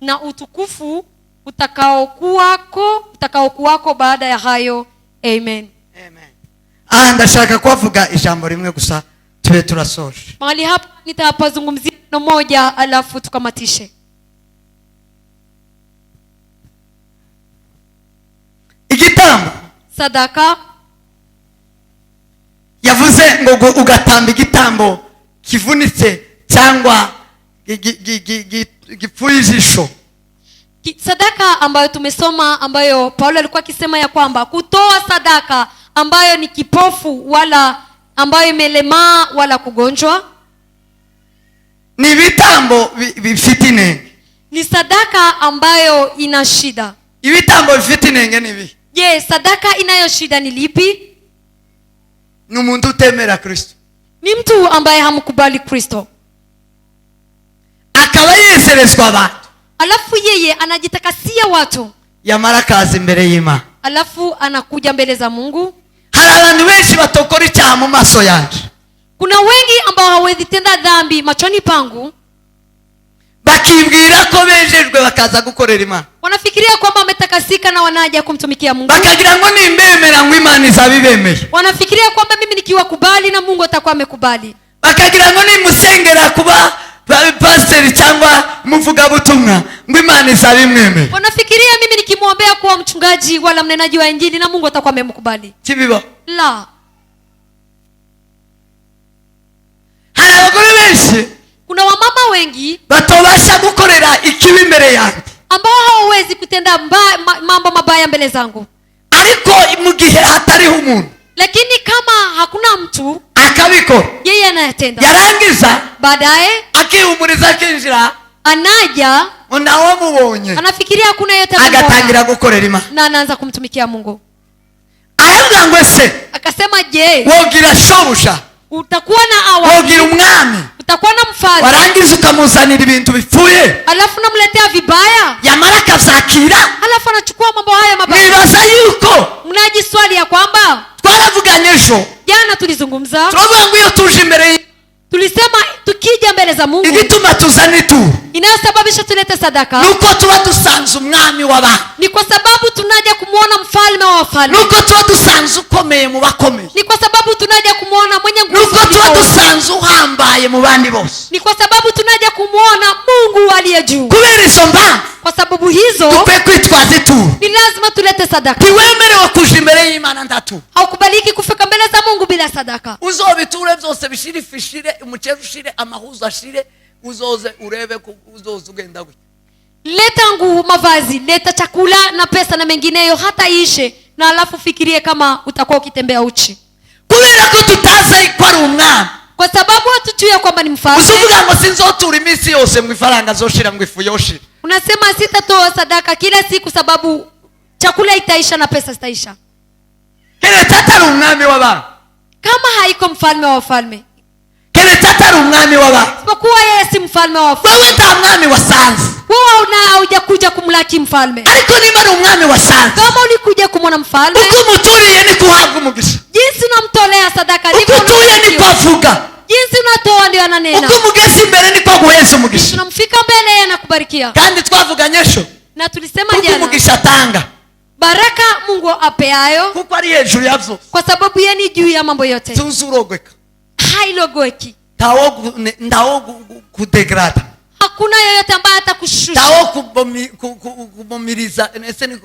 na utukufu utakaokuwako baada ya hayo. Amen.
Amen. Ndashaka kuvuga ijambo rimwe gusa tube turasoje.
Mahali hapa nitapazungumzia neno moja alafu tukamatishe.
Igitambo,
sadaka,
yavuze ngo ugatamba igitambo kivunitse cyangwa gipfuye ijisho.
Sadaka ambayo tumesoma, ambayo Paulo alikuwa akisema ya kwamba kutoa sadaka ambayo ni kipofu wala ambayo imelemaa wala kugonjwa,
ni vitambo bifite inenge.
Ni sadaka ambayo ina shida.
Ibitambo bifite inenge ni bi?
Je, sadaka inayo shida ni lipi?
Ni umuntu utemera Kristo.
Ni mtu ambaye hamkubali Kristo.
Akaba yeserezwa abantu.
Alafu yeye anajitakasia watu.
Yamara kazi imbere y'Imana.
Alafu anakuja mbele za Mungu.
Hari abantu benshi batokora icyaha mu maso yanje.
Kuna wengi ambao hawezi tenda dhambi machoni pangu.
Bakibwira ko bejejwe bakaza gukorera Imana.
Wanafikiria kwamba wametakasika na wanaja kumtumikia Mungu.
Bakagira ngo nimbemera ngo Imana izabibemeye.
Wanafikiria kwamba mimi nikiwakubali na Mungu atakuwa amekubali.
Bakagira ngo nimusengera kuba pastor cyangwa muvuga butumwa ngo Imana izabimwemeye.
Wanafikiria mimi nikimwombea kuwa mchungaji wala mnenaji wa injili na Mungu atakuwa amemkubali.
Kibiba.
La.
Hari abagore benshi,
kuna wamama wengi
batobasha gukorera ikibi imbere yanjye,
ambao hawawezi kutenda mambo mabaya mbele zangu.
Ariko mu gihe hatariho umuntu,
lakini kama hakuna mtu
akabikora,
yeye anayatenda.
Yarangiza
baadaye
akihumuriza akinjira,
anaja
nawe mubonye,
anafikiria hakuna yote,
agatangira gukorera Imana
na anaanza kumtumikia Mungu.
Aravuga ngo ese,
akasema je,
wogira shobusha,
utakuwa na awali,
wogira umwami,
utakuwa na mfalme,
warangiza ukamuzanira ibintu bipfuye,
alafu namletea vibaya,
yamara akazakira,
alafu anachukua mambo haya mabaya.
Nibaza yuko
mnaji swali ya kwamba
twaravuganye ejo,
jana tulizungumza,
turavuga ngo iyo tuje imbere,
tulisema tukija mbele za Mungu,
igituma tuzana itu,
inayosababisha tulete sadaka,
nuko tuba dusanze umwami w'abantu,
ni kwa sababu tunaja kumuona mfalme wa wafalme,
nuko tuba dusanze ukomeye mu bakomeye,
ni kwa sababu tunaja kumuona mwenye nguvu,
nuko tuba dusanze uhambaye mu bandi bose,
ni kwa sababu tunaja kumuona Mungu aliye juu.
kubera izo mpamvu,
kwa sababu hizo
dukwiye kwitwaza ituro.
ni lazima tulete sadaka.
Ntiwemerewe kuja imbere y'Imana ndatu,
haukubaliki kufika mbele za Mungu bila sadaka.
uzobiture byose bishire, ifishire, umuceri ushire, amahuzo ashire, uzoze urebe uzoze ugenda gute.
Leta nguo, mavazi, leta chakula na pesa na mengineyo hata ishe, na alafu fikirie kama utakuwa ukitembea uchi.
Kubera ko tutaza ikwari umwami,
kwa sababu hatujui kwamba ni mfalme.
usuvuga ngo sinzotura iminsi yose ngo ifaranga zoshira ngo ifu yoshira.
Unasema sitatoa sadaka kila siku sababu chakula itaisha na pesa zitaisha.
Kile tatari umwami w'abantu,
kama haiko mfalme wa wafalme,
kile tatari umwami w'abantu,
sipokuwa yeye si mfalme wa wafalme,
wewe nta mwami wasanze,
wewe haujakuja kumlaki mfalme.
ariko niba ari umwami wasanze,
kama ulikuja kumwona mfalme,
uko umuturiye ni kuhabwa umugisha,
jinsi unamtolea sadaka
uko utuye ni kwavuga,
jinsi unatoa ndio ananena,
uko mugezi imbere ni kwa guheza umugisha.
Tunamfika mbele yeye anakubarikia.
Kandi twavuganye ejo,
na tulisema
uko
jana,
umugisha atanga,
baraka Mungu apeayo,
kuko ari hejuru yavyo,
kwa sababu yeye ni juu ya mambo yote,
tuzurogweka,
hailogweki,
ndawo kudegrada,
hakuna yeyote ambaye atakushusha,
ndawo kubomiriza, ese ni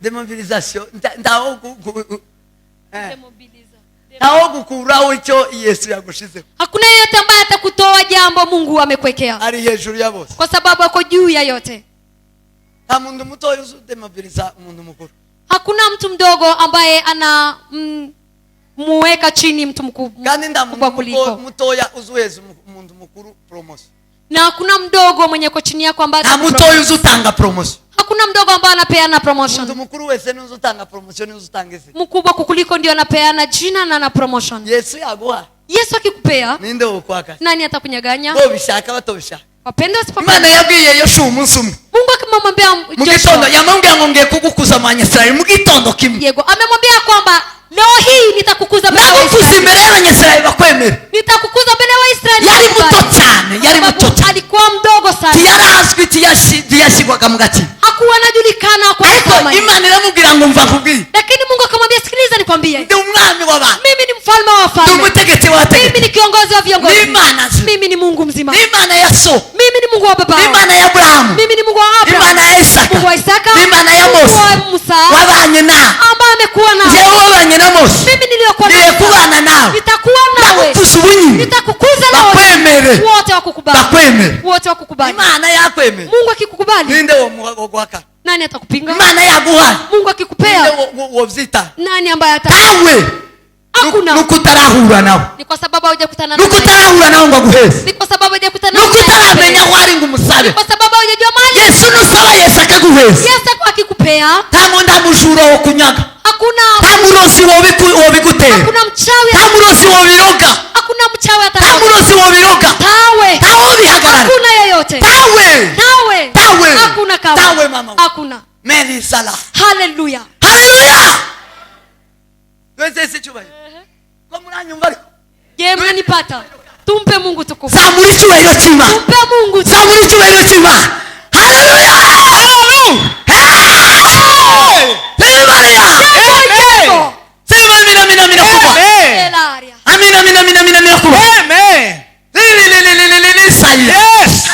demobilisation, ndawo ndawo gukuraho icyo Yesu yagushizeho.
Hakuna yeyote ambaye atakutoa jambo Mungu amekwekea,
ari hejuru ya bose,
kwa sababu ako juu ya yote.
nta muntu muto yuzudemobiliza umuntu mukuru,
hakuna mtu mdogo ambaye ana muweka chini mtu mkubwa,
kandi nda muntu mutoya uzuheza umuntu mukuru promotion,
na hakuna mdogo mwenye ko chini yako ambaye
nta mutoya uzutanga promotion,
hakuna mdogo ambaye anapeana promotion.
Mtu mkuru wese ni uzutanga promotion, uzutanga isi,
mkubwa kukuliko ndio anapeana jina na promotion.
Yesu yaguha,
Yesu akikupea
ninde ukwaka,
nani atakunyaganya?
bo bishaka batobishaka.
Wapenda usipopenda,
Imana yabwiye Yoshua umunsi umwe,
Mungu akimwambia
mu
Joshua,
gitondo yamubwira ngo ngiye kugukuza mu Banyisirayeli mu gitondo kimwe.
yego amemwambia kwamba leo hii nitakukuza mbele ya
nagukuza
Waisraeli,
imbere y'Abanyisirayeli bakwemera.
nitakukuza mbele ya Waisraeli.
yari muto cyane, yari muto cyane,
alikuwa mdogo sana,
tiyarazwi, tiyashyirwaga mu gati.
hakuwa anajulikana kwa
ariko
kama,
Imana iramubwira ngo mva nkubwire,
lakini Mungu akamwambia sikiliza nikwambie,
ndi umwami w'abantu,
mimi ni mfalme wa
ndi
wafalme,
umutegetsi
mimi
w'abategetsi,
ni kiongozi wa viongozi,
ni Imana nzima,
mimi ni Mungu mzima,
ni Imana ya so,
mimi ni Mungu wa baba,
ni Imana ya Aburahamu,
mimi ni Mungu wa
ni Imana
Abraham,
ya Isaka,
Mungu wa Isaka,
ni Imana ya
Mungu
Mose,
wa Musa,
wabanye nawe,
ambaye amekuwa nao,
njyewe wabanye na Mose,
mimi niliyokuwa
niye kubana nawe,
nitakuwa nawe,
nagukuza ubunyine,
nitakukuza nawe,
bakwemere,
wote wakukubali,
bakwemere.
wote wakukubali.
Imana yakwemere,
Mungu akikukubali,
ninde wo guhakana?
nani atakupinga?
Imana yaguhaye,
Mungu akikupea,
ninde wo vyita?
nani ambaye
tawe
hakuna.
nuko utarahura nawe,
Ni kwa sababu hujakutana
nuko utarahura nawe ngo aguheze,
ni kwa sababu hujakutana
nuko utaramenya aho ari ngo umusabe.
kwa sababu hujajua mali.
Yesu nusaba, Yesu akaguheza.
Yesu akikupea,
nta mujura wo kunyaga,
hakuna
nta murozi wobigutera,
hakuna mchawi,
nta murozi wobiroga,
hakuna mchawi
nta
atakaye,
murozi wobiroga,
tawe
ntawo bihagarara,
hakuna yeyote,
tawe
tawe hakuna kawa,
tawe mama,
hakuna.
meli sala.
Haleluya,
Haleluya. Wese cyubahiro ko muranyumva ariko,
je, mnanipata? Tumpe Mungu tukufu,
zamura icyubahiro cy'Imana,
tumpe Mungu tukufu.
zamura icyubahiro cy'Imana. Haleluya. Sema amina, amina, amina kubwa.
Elaria.
Amina, amina, amina, amina, amina kubwa. Yes.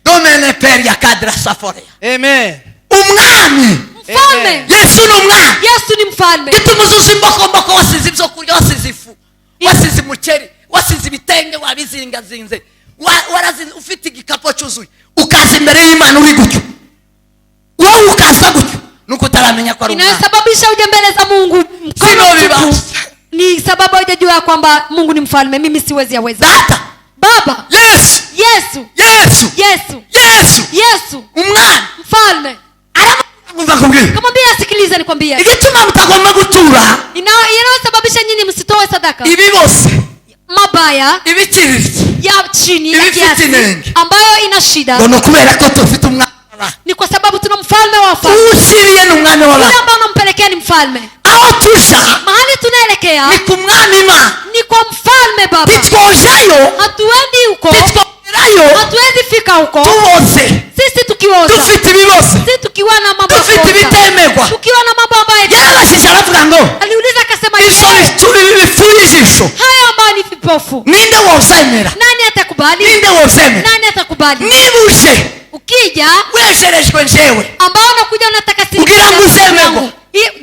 Domene peria kadra saforia.
Amen.
Umwami
Mfalme.
Yesu ni umwami.
Yesu ni mfalme.
Gitumuzuza imbokomboko, wasize ibyo kurya, wasize ifu, wasize umuceri, wasize ibitenge, wabizingazinze, warazinze, ufite igikapo cyuzuye, ukaza imbere y'Imana uri gutyo, wowe ukaza gutyo, nuko utaramenya ko ari umwami.
Inayosababisha uje mbele za Mungu
Sino vibasi.
ni sababu hujajua kwamba Mungu ni mfalme. Mimi siwezi yaweza.
Data.
Baba.
Yesu.
Yesu.
Yesu.
Yesu.
Yesu.
Yesu.
Umwami.
Mfalme.
Aramumva kubwira.
Kamwambia sikiliza nikwambie.
Igituma mutagomba gutura.
Inayosababisha nyinyi msitoe sadaka.
Ibi bose.
Mabaya.
Ibiciriritse.
Ya chini ya
Ibifite
kiasi.
inenge.
Ambayo ina shida.
Ngo kubera ko tufite umwami.
Ni kwa sababu tuna mfalme wa wafalme.
Usiriye ni umwami w'abantu.
Yule ambaye unampelekea ni mfalme.
Aho tusha.
Mahali tunaelekea
Ni ku mwami Imana.
ni kwa mfalme Baba.
Titwojayo.
Hatuendi huko.
Titwogerayo.
Hatuwezi fika huko.
Tuboze.
Sisi tukioza.
Dufite ibibose.
Sisi tukiwa na mambo
Dufite
ya
ibitemerwa.
tukiwa na mambo ambayo
Yarabashije aravuga ngo
aliuliza akasema
izo bifuye ijisho.
haya ambayo ni vipofu.
Ninde wovyemera?
Nani atakubali?
Ninde wovyemera?
Nani atakubali?
Nibuje
Ukija
wesherejwe njewe
ambao unakuja unataka sisi.
kugira ngo uzemerwe.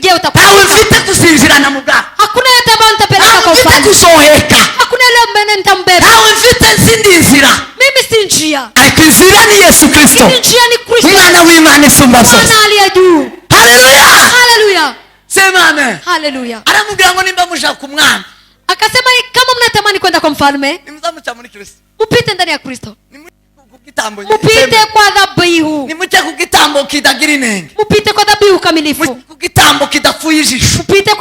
Je, utakuwa?
Ntawe mfite kuzinjirana mu bwato.
Hakuna yote ambayo nitapeleka
Ntawe
kwa
mfite
ufalme.
kuzoheka.
Hakuna ile mbele nitambeba.
Ntawe mfite zindi nzira.
Mimi si njia.
Ariko inzira ni Yesu Kristo,
Mimi njia ni Kristo.
umwana w'Imana isumba zose.
Mwana aliye juu.
Haleluya.
Haleluya.
Sema amen.
Haleluya.
Aramubwira ngo nimba muja ku mwami,
Akasema kama mnatamani kwenda kwa mfalme,
nimuzamuca muri Kristo,
mpite ndani ya Kristo.
nimuje ku gitambo,
Mpite kwa dhabihu.
nimuje ku gitambo kidagira inenge,
Mpite kwa dhabihu kamilifu.
ku gitambo kidafuye ijisho,
Mpite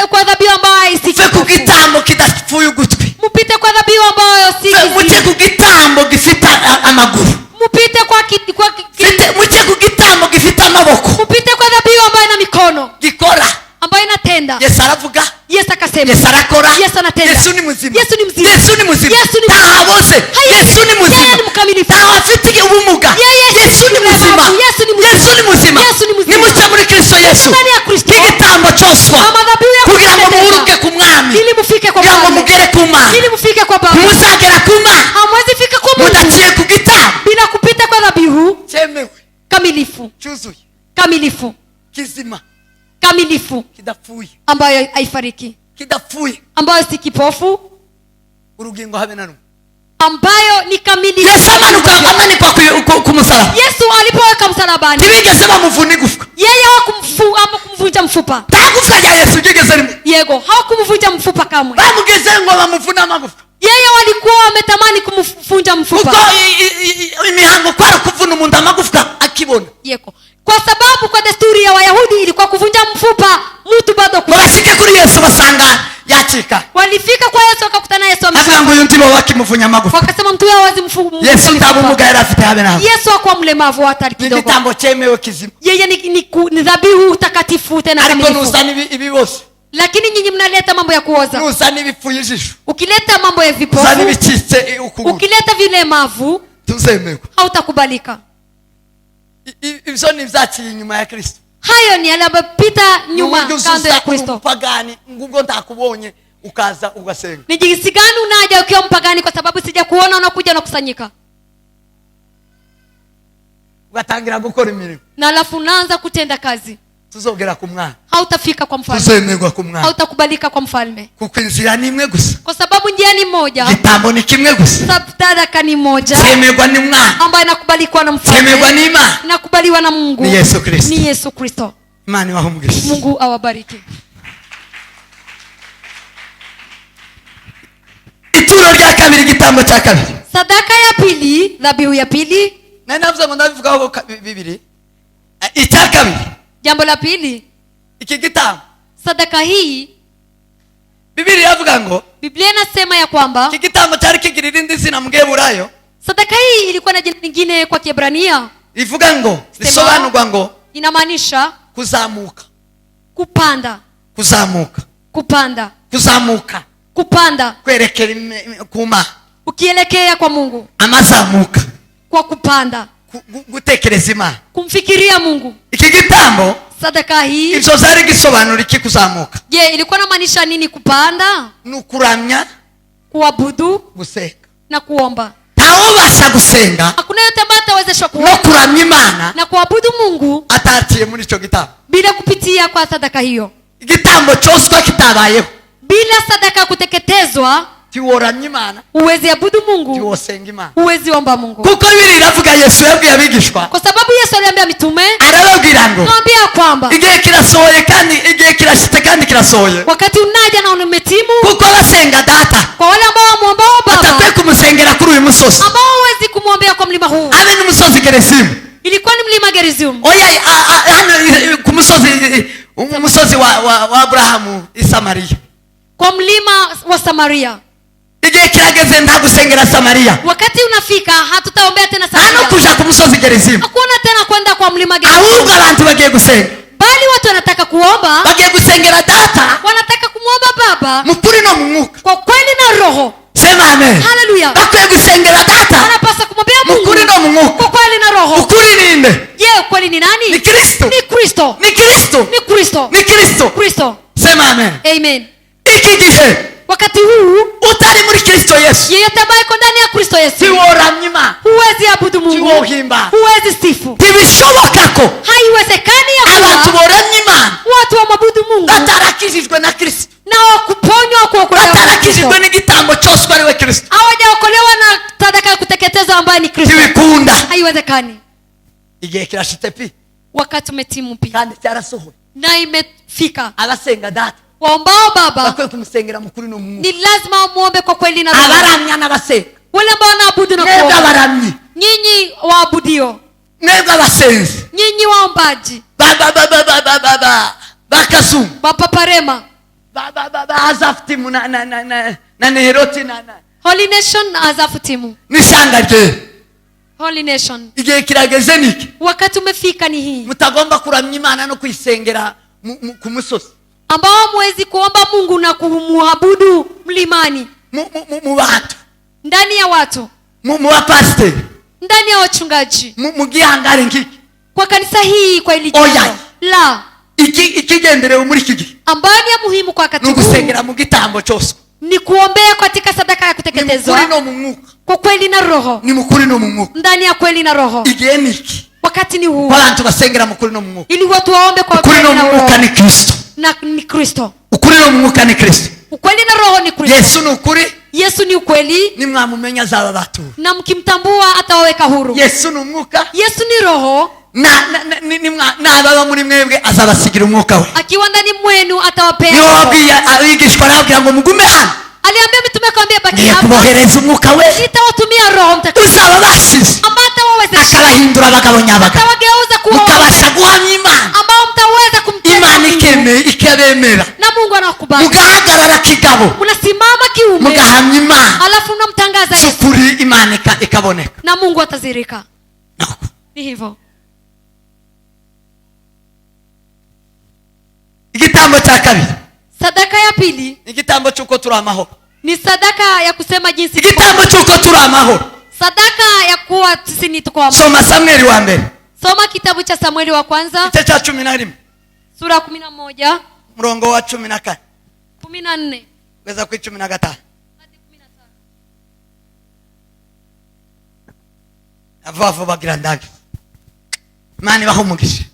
kwa dhabihu ambayo haisiki.
mve ku gitambo kidafuye ugutwi,
Mpite kwa dhabihu ambayo si.
muje ku gitambo gifite amaguru,
Mpite
muje ku gitambo gifite amaboko,
mpite kwa dhabihu ambayo ina mikono,
gikora.
ambayo inatenda.
Yesu aravuga,
Yesu akasema.
Yesu arakora,
Yesu anatenda.
Yesu ni muzima,
Yesu ni mzima.
Yesu ni muzima,
Yesu ni mzima.
ntahaboze, Yesu ni
Yeye
muzima,
ni mkamilifu.
ntawe afite ubumuga, Yesu ni muzima,
Yesu ni mzima.
Yesu ni muzima.
Yesu ni muzima.
Nimuce muri Kristo Yesu,
Ndani ya Kristo.
nk'igitambo cyoswa,
Kama dhabihu ya
kugira ngo
kuteketeza.
muhuruke ku mwami,
Ili mufike kwa
kugira ngo
Baba.
mugere ku Mana.
Ili mufike kwa Baba.
Muzagera ku Mana
Hamwezi fika kwa Mungu
mudaciye ku gitambo
bila kupita kwa dhabihu
cyemewe,
kamilifu.
cyuzuye,
Kamilifu.
kizima,
Kamilifu
kidapfuye,
ambayo haifariki,
kidapfuye,
ambayo si kipofu,
urugingo habe na rumwe.
ambayo ni kamilifu.
Yesu amanikwa ku musaraba,
Yesu alipoweka msalabani,
ntibigeze bamuvuna igufwa.
yeye hawakumvunja mfupa.
Nta gufwa rya Yesu ryigeze rimwe.
Yego, hawakumvunja mfupa kamwe.
Bamugeze ngo bamuvune amagufwa,
Yeye walikuwa wametamani kumvunja mfupa.
kuko imihango kwari kuvuna umuntu amagufwa akibona.
Yego. Kwa sababu kwa desturi ya Wayahudi ilikuwa kuvunja mfupa mtu bado
Barashike kuri Yesu basanga yacika.
walifika kwa Yesu wakakuta wakakutana Yesu
avuga ngo uyu ndibo wakimuvunya amagufa.
wakasema mtu huyo hawezi
Yesu nta bumuga yari afite habe nawe.
Yesu hakuwa mlemavu hata
Ni
kidogo.
igitambo cyemewe kizima.
Yeye ni dhabihu takatifu tena
Ariko
kamilifu.
nuzana ibi bose.
Lakini nyinyi mnaleta mambo ya kuoza.
Nuzana ibipfuye ijisho.
Ukileta mambo ya vipofu,
Nuzana ibicitse ukuguru.
ukileta vilemavu,
Tuzemerwa.
hautakubalika.
Ibyo ni ibyaciye inyuma ya Kristo.
Hayo ni yaliyopita nyuma kando ya Kristo.
Pagani ngubwo ntakubonye ukaza ugasenga.
Ni jinsi gani unaja ukiwa mpagani kwa sababu sija kuona unakuja na kusanyika?
Ugatangira gukora imirimo.
Na alafu unaanza kutenda kazi.
Tuzogera ku mwana.
Hautafika kwa mfalme.
Tuzemerwa ku mwana.
Hautakubalika kwa mfalme.
Kuko inzira ni imwe gusa.
Kwa sababu njia ni moja.
Gitambo ni kimwe gusa.
Sadaka ni moja.
Zemerwa ni mwana.
Ambayo inakubalikwa na mfalme.
Zemerwa ni Imana.
Inakubaliwa na Mungu.
Ni Yesu Kristo.
Ni Yesu Kristo.
Imani wahumugisha.
Mungu awabariki.
Ituro rya kabiri, igitambo cya kabiri.
Sadaka ya pili, dhabihu ya pili.
Na navuze ngo ndabivugaho bibiri. Icya kabiri.
Jambo la pili,
Iki gitambo.
sadaka hii,
Biblia yavuga ngo
Biblia inasema ya kwamba
iki gitambo cyari kigira irindi zina mu Giheburayo.
sadaka hii ilikuwa na jina lingine kwa Kiebrania.
Ivuga ngo risobanurwa ngo
Inamaanisha
kuzamuka.
kupanda,
Kuzamuka.
kupanda,
Kuzamuka.
kupanda,
Kwerekera kuma.
ukielekea kwa Mungu,
Amazamuka.
kwa kupanda,
Gutekereza Imana.
kumfikiria Mungu.
Iki gitambo
Sadaka hii,
ibyo zari gisobanura iki kuzamuka?
je, ilikuwa inamaanisha nini kupanda?
Nukuramya,
Kuabudu
gusenga.
na kuomba.
Ntawubasha gusenga
Hakuna yote ambaye atawezeshwa
no
kuomba
kuramya Imana
na kuabudu Mungu
atatiye muri icyo gitambo.
bila kupitia kwa sadaka hiyo.
Igitambo cyose uko kitabayeho
Bila sadaka ya kuteketezwa
tiworamya Imana,
huwezi abudu Mungu,
tiwosenga Imana.
huwezi omba Mungu.
Kuko Bibiliya iravuga Yesu yabwiye abigishwa,
Kwa sababu Yesu aliambia mitume,
arababwira ngo
mwambia kwamba
igihe kirasohoye kandi igihe kirashitse kandi kirasohoye,
wakati unaja na umetimu,
kuko basenga data
kwa wale ambao wamuombao
batakwiye
Baba,
kumusengera kuri uyu musozi,
ambao huwezi kumwombea kwa mlima huu.
abe n'umusozi Gerizimu.
Ilikuwa ni mlima Gerizim,
Oya hano ku musozi, umusozi wa Aburahamu i Samariya.
kwa mlima wa Samaria.
Igihe kirageze nta gusengera Samariya,
Wakati unafika hatutaombea tena
nta no
Samaria,
kuja ku musozi Gerizimu,
hakuna tena kwenda kwa mlima Gerizim,
ahubwo abantu bagiye gusenga,
bali watu wanataka kuomba,
bagiye gusengera data
wanataka kumwomba Baba
mu kuri no mu mwuka.
kwa kweli na roho.
Sema amen.
Haleluya.
Bakwiye gusengera data
Wanapaswa kumwambia
mu
Mungu
kuri no mu mwuka.
kwa kweli na roho.
Ukuri ninde?
Je, kweli ni nani?
Ni Kristo.
Ni Kristo.
Ni Kristo.
Ni Kristo.
Ni Kristo.
Kristo.
Sema amen.
Amen.
Iki gihe
Wakati huu
utari muri Kristo Yesu,
yeyote ambaye iko ndani ya Kristo Yesu
tiworamya Imana,
huwezi abudu Mungu,
tiwohimba,
huwezi sifu.
ntibishoboka ko
Haiwezekani ya
abantu
kuwa
boramya Imana
watu wamwabudu Mungu
batarakijijwe na Kristo,
na wakuponywa kuokolewa na
batarakijijwe
Kristo,
n'igitambo cyose ari we Kristo.
hawajaokolewa na sadaka ya kuteketezwa ambaye ni Kristo.
Tibikunda.
Haiwezekani.
Igihe kirashitse pi
Wakati umetimu pia
kandi cyarasohoye,
na imefika,
abasenga data
waombao Baba
bakwiye kumusengera mu kuri no mu mwuka.
ni lazima wamuombe kwa kweli na roho.
Abaramya n'abasenga,
Wale ambao wanaabudu na
mwebwe
kuomba,
abaramyi,
nyinyi waabudio,
mwebwe abasenzi,
nyinyi waombaji,
bakazungu,
bapaparema,
azafutimu na Neheroti na
Holy Nation, azafu timu,
n'ishyanga rye.
Holy Nation.
Igihe kirageze niki
Wakati umefika ni hii
mutagomba kuramya Imana no kuyisengera ku musozi,
ambao mwezi kuomba Mungu na kumuabudu mlimani,
mu bantu,
ndani ya watu,
mu bapasiteri,
ndani ya wachungaji,
mu gihangare nkiki.
kwa kanisa hii, kwa ili
Oya.
jambo la
Ikigenderewe muri iki gihe
ambayo ni ya muhimu kwa wakati
ni
huu
ugusengera mu gitambo cyose,
ni kuombea katika sadaka ya
ni mukuri
kuteketezwa
no mu mwuka,
kwa kweli na roho,
ni mukuri no mu mwuka.
ndani ya kweli na roho.
Igihe niki
Wakati ni huu
ko abantu basengera mukuri no mu mwuka.
ili watu waombe kwa
Ukuri
kweli
no
na
mu
roho,
mwuka ni Kristo,
na ni Kristo.
ukuri no mu mwuka ni Kristo.
Ukweli na roho ni Kristo.
Yesu ni ukuri,
Yesu ni ukweli,
nimwamumenya azaba batura.
na mkimtambua atawaweka huru.
Yesu ni umwuka,
Yesu ni roho,
n'ababa muri mwebwe azabasigira umwuka we.
akiwa ndani mwenu atawapea
Niyo
roho.
wabwiye abigishwa arababwira ngo mugume hano,
Aliambia mitume akamwambia baki
ngiye
hapa,
kubohereza umwuka we
nitawatumia Roho Mtakatifu
uzaba basize,
ambaye atawawezesha,
akabahindura abagabo nyabagabo,
atawageuza kuwa
mukabasha guhamya Imana,
ambao mtaweza
Imana
kumtenda Mungu,
ikabemera,
na Mungu mungu anakubali
mugahagarara kigabo
unasimama kiume
mugahamya imana
alafu unamtangaza Yesu
sukuri imana ikaboneka
na mungu atazirika.
no.
Ni hivyo.
igitambo cya kabiri
Sadaka ya pili
igitambo cy'uko turi amahoro
ni sadaka ya kusema jinsi
igitambo cy'uko turi amahoro
sadaka ya kuwa sisi ni tuko amahoro.
soma Samweli wa mbere
Soma kitabu cha Samueli wa kwanza
igice cya 11
sura 11
murongo wa 14
14
kugeza ku 15
hadi 15.
avavu bagira ndage imana ibaho umugisha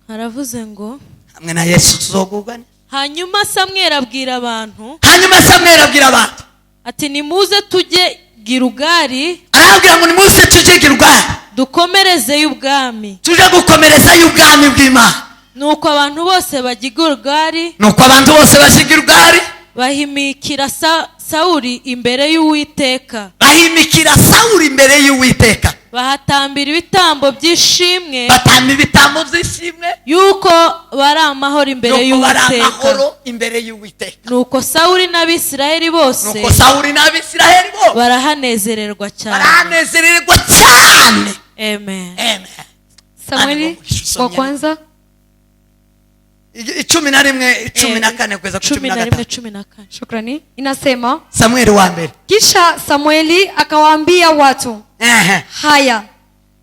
haravuze ngo
hamwe na Yesu tuzogugana.
hanyuma Samweli abwira abantu
hanyuma Samweli abwira abantu
ati nimuze tujye Gilugari
arabwira ngo nimuze tujye Gilugari
dukomerezeyo ubwami.
tuje gukomerezayo ubwami bw'Imana.
Nuko abantu bose bajya Gilugari bahimikira Sawuli imbere y'Uwiteka. Bahatambira ibitambo by'ishimwe yuko bari amahoro imbere y'Uwiteka. Nuko Sawuli n'Abisirayeli bose barahanezererwa cyane. Amen.
Samueli wa kwanza
11:14
Shukrani. Inasema
Samueli wa mbere.
Kisha Samueli akawaambia watu, haya,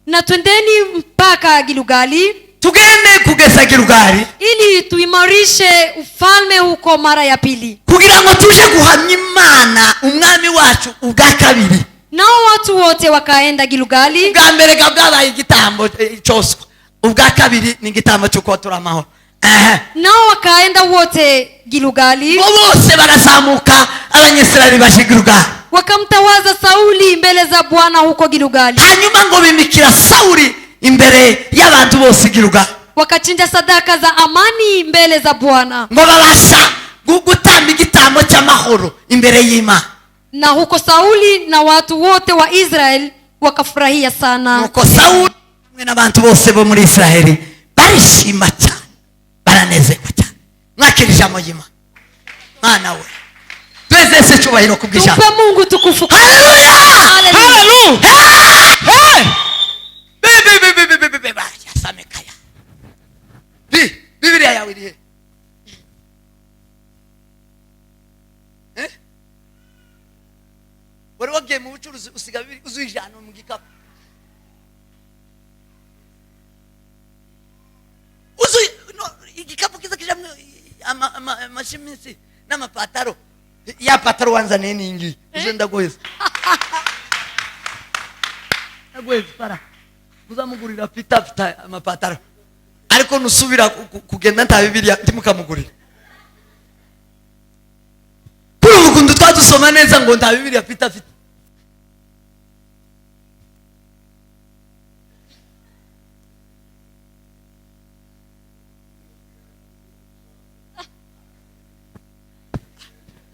na twendeni mpaka Gilgali,
tugende kugeza Gilgali,
ili tuimarishe ufalme huko mara ya pili,
kugira ngo tuje guhamya Imana umwami wacu ubwa kabiri.
Nao watu wote wakaenda Gilgali.
Ubwa mbere bwabaye igitambo cyose, ubwa kabiri ni igitambo cy'uko turi amahoro.
Nao wakaenda wote Gilgali,
bose barazamuka abanyesirayeli baje Gilgali,
wakamtawaza Sauli mbele za Bwana huko Gilgali.
Hanyuma ngo bimikira Sauli imbere y'abantu bose Gilgali,
wakachinja sadaka za amani mbele za Bwana,
ngo babasha gutamba igitambo cy'amahoro imbere y'Imana.
Na huko Sauli na watu wote wa Israeli wakafurahia sana.
Nuko Sauli n'abantu bose bo muri Israeli barishima cyane, baranezerwa cyane. Mwakirije amajima Mana we, twese cyubahiro kubwisha.
Tupe Mungu tukufu.
Haleluya, haleluya. Yasamekaya. Biblia yawe iri he? Wari wagiye mu bucuruzi usiga bibiri uzwijana mu gikapu. Igikapu kiza kijamwe amashimisi n'amapataro. Ya pataro wanzane ningi uze ndagoheza. Ndagoheza para uzamugurira pita amapataro, ariko nusubira kugenda nta Bibiliya ndimukamugurira. Kuri ukuntu twadusoma neza ngo nta Bibiliya pita.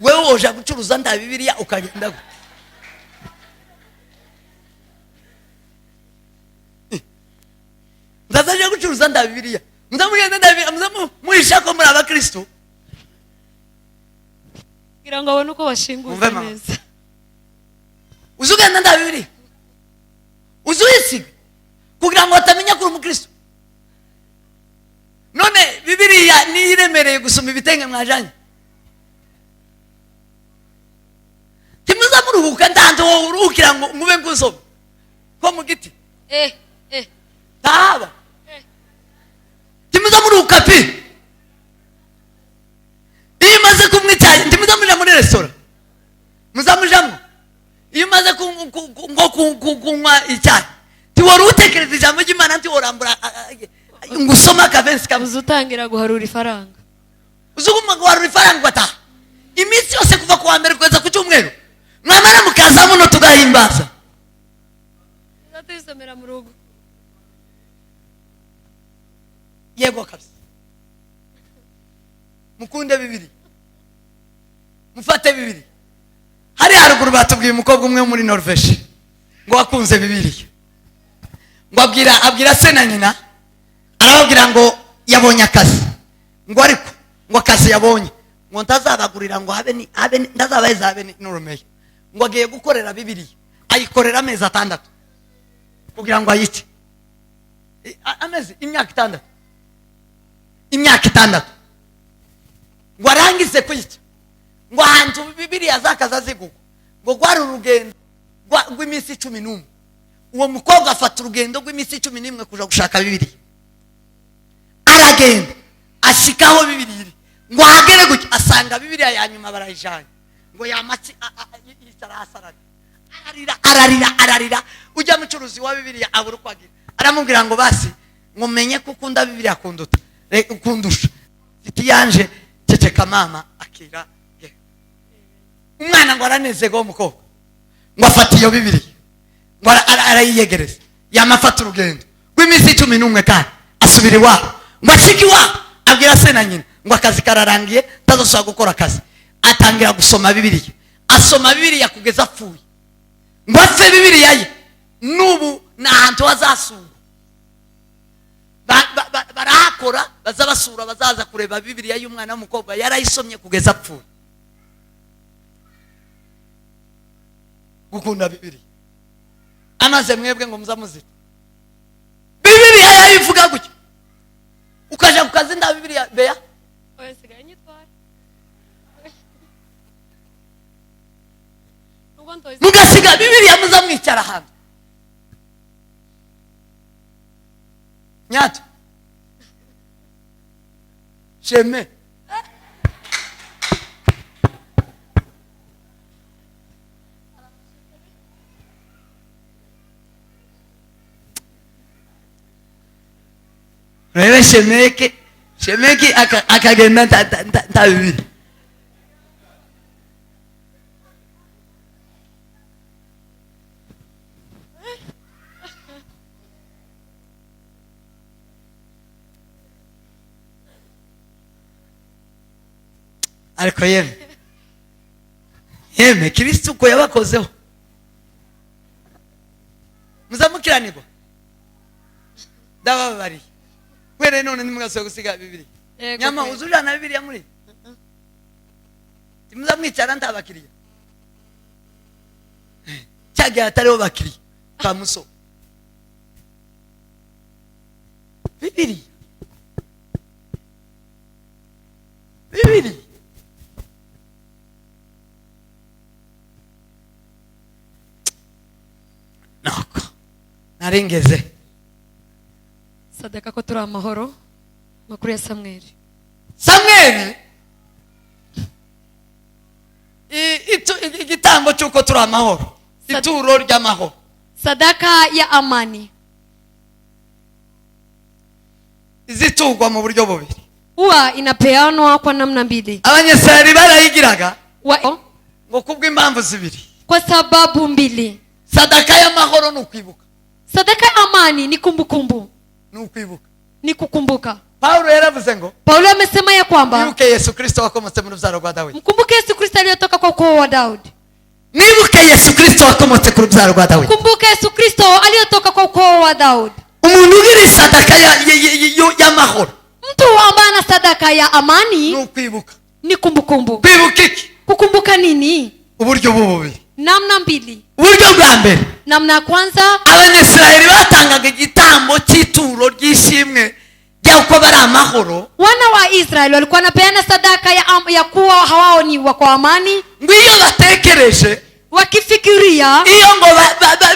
Wewe oja gucuruza nta Bibiliya ukagenda ndazaje gucuruza nta Bibiliya, muzamugenda nta Bibiliya, muzamuhisha ko muri abakristo
kugira ngo abone uko bashinguza neza.
Uzugenda nta Bibiliya, uzuyisiga kugira ngo batamenya ko uri umukristo. None Bibiliya ni iremereye gusoma ibitenge mwajanye. Timuza muruhuka ndanze wowe uruhukira ngo mube ngusoma ko mu giti taba timuza muruhuka pi. Iyo maze kumwicaye timuza muja muri restaurant, muzamujamo. Iyo maze kunywa icyayi tiwari utekereza ijambo ry'Imana nti worambura ngusoma kavensi kabuze
utangira guharura ifaranga.
Uzuguma guharura ifaranga bata iminsi yose kuva kuwa mbere kugeza ku cyumweru, mwamara mukaza muno tugahimbaza.
Nzatisomera mu rugo.
Yego kabisa. Mukunde Bibiliya, mufate Bibiliya. Hari haruguru batubwiye umukobwa umwe muri Norvège ngo wakunze Bibiliya, ngo abwira se na nyina, arababwira ngo yabonye akazi, ngo ariko ngo akazi yabonye ngo ntazabagurira ngo ntazabaheza habe n'urumeya ngo agiye gukorera Bibiliya ayikorera amezi 6 kugira ngo ayice amezi imyaka 6 ngo arangize kuyica ngo ahantu Bibiliya zakaza zigugu ngo gwari urugendo rw'iminsi 11 uwo mukobwa afata urugendo rw'iminsi 11 kuja gushaka Bibiliya aragenda ashikaho Bibiliya ngo agere gutya asanga Bibiliya ya nyuma barayijanye ngo yamatsi ararira ujya mucuruzi wa Bibiliya abura kwagira aramubwira ngo basi ngo menye ko ukunda Bibiliya kunduta ukundusha fiti yanje ceceka mama akira umwana ngo aranezego umukobwa ngo afata iyo Bibiliya ngo arayiyegereza yamafata urugendo rw'iminsi 11 kandi asubira iwabo ngo ashiki iwabo abwira se na nyina ngo akazi kararangiye tazosaba gukora akazi atangira gusoma Bibiliya asoma Bibiliya kugeza apfuye ngo afe Bibiliya ye n'ubu n'ahantu hazasura barahakora bazabasura bazaza kureba Bibiliya y'umwana w'umukobwa yarayisomye kugeza apfuye gukunda Bibiliya amaze mwebwe ngo muzamuzita Bibiliya yayivuga gutya ukaja ku kazi nda Bibiliya beya
Oesigaye nyitwara.
mugasiga Bibiliya muzamwicara hanze nyato sheme rebe shemeki akagenda nta Bibiliya ariko yeme Kristo uko yabakozeho muzamukiranirwa ndababari kwere none nimwasoye gusiga Bibiliya nyama uzurira na Bibiliya muri muzamwicara ntabakiriya cyage atariho bakiriya kamuso Bibiliya nako naringeze
Sadaka ko turi amahoro makuru ya Samweli
igitambo cyuko turi amahoro ituro ry'amahoro
sadaka ya amani
izitugwa mu buryo bubiri
huwa inapeanwa kwa namna mbili
abanyeseri barayigiraga ngo kubw'impamvu zibiri
kwa sababu mbili
sadaka y'amahoro n'ukwibuka
sadaka ya amani ni kumbukumbu
n'ukwibuka
ni kukumbuka
Paulo yaravuze ngo
Paulo amesema ya kwamba
nibuke Yesu Kristo wakomotse mu rubyaro rwa Dawidi
mkumbuke Yesu Kristo aliyotoka kwa ukoo wa Daudi
nibuke Yesu Kristo wakomotse ku rubyaro rwa Dawidi
kumbuke Yesu Kristo aliyotoka kwa ukoo wa Daudi
umuntu ugira sadaka y'amahoro
mtu ambaye ana sadaka ya amani
n'ukwibuka
ni kumbukumbu
kwibuka iki
kukumbuka nini
uburyo bubiri
namna mbili
uburyo bwa mbere
namna ya kwanza
abanyesirayeli batangaga igitambo cy'ituro ry'ishimwe ry'uko bari amahoro
wana wa Israeli walikuwa wanapeana sadaka ya kuwa hawao ni wa kwa amani
ngo iyo batekereje
wakifikiria
iyo ngo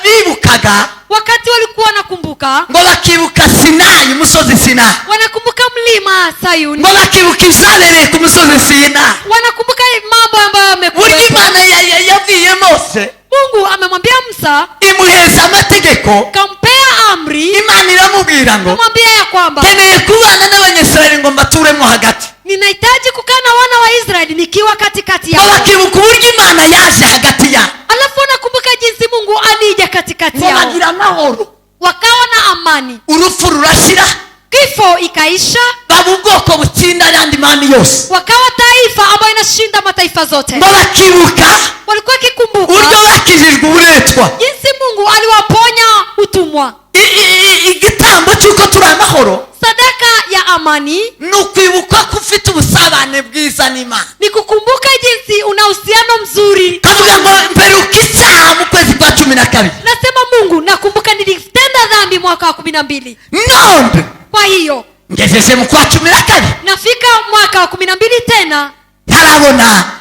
bibukaga
wakati walikuwa wanakumbuka
ngo bakibuka Sinayi umusozi Sinayi
wanakumbuka mlima Sayuni
ngo bakibuka ibyabereye ku musozi Sinayi
wanakumbuka mambo ambayo yamekuwa
burya Imana yabwiye Mose
Mungu amemwambia Musa
imuheza amategeko
kampea amri
Imana iramubwira ngo
amwambia ya kwamba
keneye kubana n'abanyesirayeli ngo mbaturemo hagati
ninahitaji kukaa na wana wa Israeli nikiwa katikati yao
bakibuka uburyo Imana yaje hagati yao
alafu wanakumbuka jinsi Mungu alija katikati yao
bagira amahoro
wakawa na amani
urupfu rurashira
kifo ikaisha
baba ubwoko butsinda ayandi mani yose
wakawa taifa ambayo inashinda mataifa zote
ngo bakibuka
walikuwa kikumbuka
uburyo bakijijwe uburetwa
jinsi Mungu aliwaponya utumwa
igitambo cy'uko turi amahoro
sadaka ya amani
ni ukwibuka ko ufite ubusabane bwiza n'Imana.
ni kukumbuka jinsi una uhusiano mzuri.
Kavuga ngo mperuka icyaha mu kwezi kwa 12.
Nasema Mungu, nakumbuka nilitenda dhambi mwaka wa 12.
None
Kwa hiyo
ngejeje mu kwa 12
nafika mwaka wa 12 tena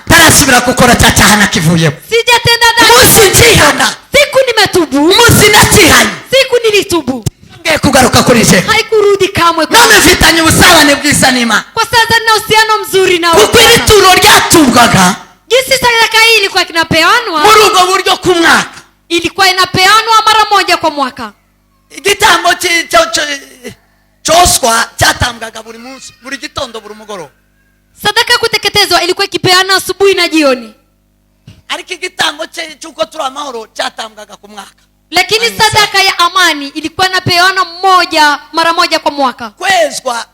ntarasubira gukora cya cyaha nakivuyemo.
sijatenda dhambi.
Umunsi nkihana,
Siku nimetubu,
umunsi nakihanye,
siku nilitubu,
ngiye kugaruka kuri je.
haikurudi kamwe kwa.
None mfitanye ubusabane bwiza n'Imana.
Kwa sasa nina uhusiano mzuri na
Kuko iri
Bwana.
turo ryatubwaga
Jinsi sadaka hii ilikuwa inapeanwa,
muri ubwo buryo ku mwaka.
ilikuwa inapeanwa mara moja kwa mwaka.
Igitambo cyoswa cyatambwaga buri munsi, buri gitondo, buri mugoroba.
Sadaka ya kuteketezwa ilikuwa ikipeana asubuhi na jioni,
Ariko igitambo cy'uko turi amahoro cyatambwaga ku mwaka.
lakini
Amen.
sadaka ya amani ilikuwa inapeana mara moja kwa mwaka.
Kwezwa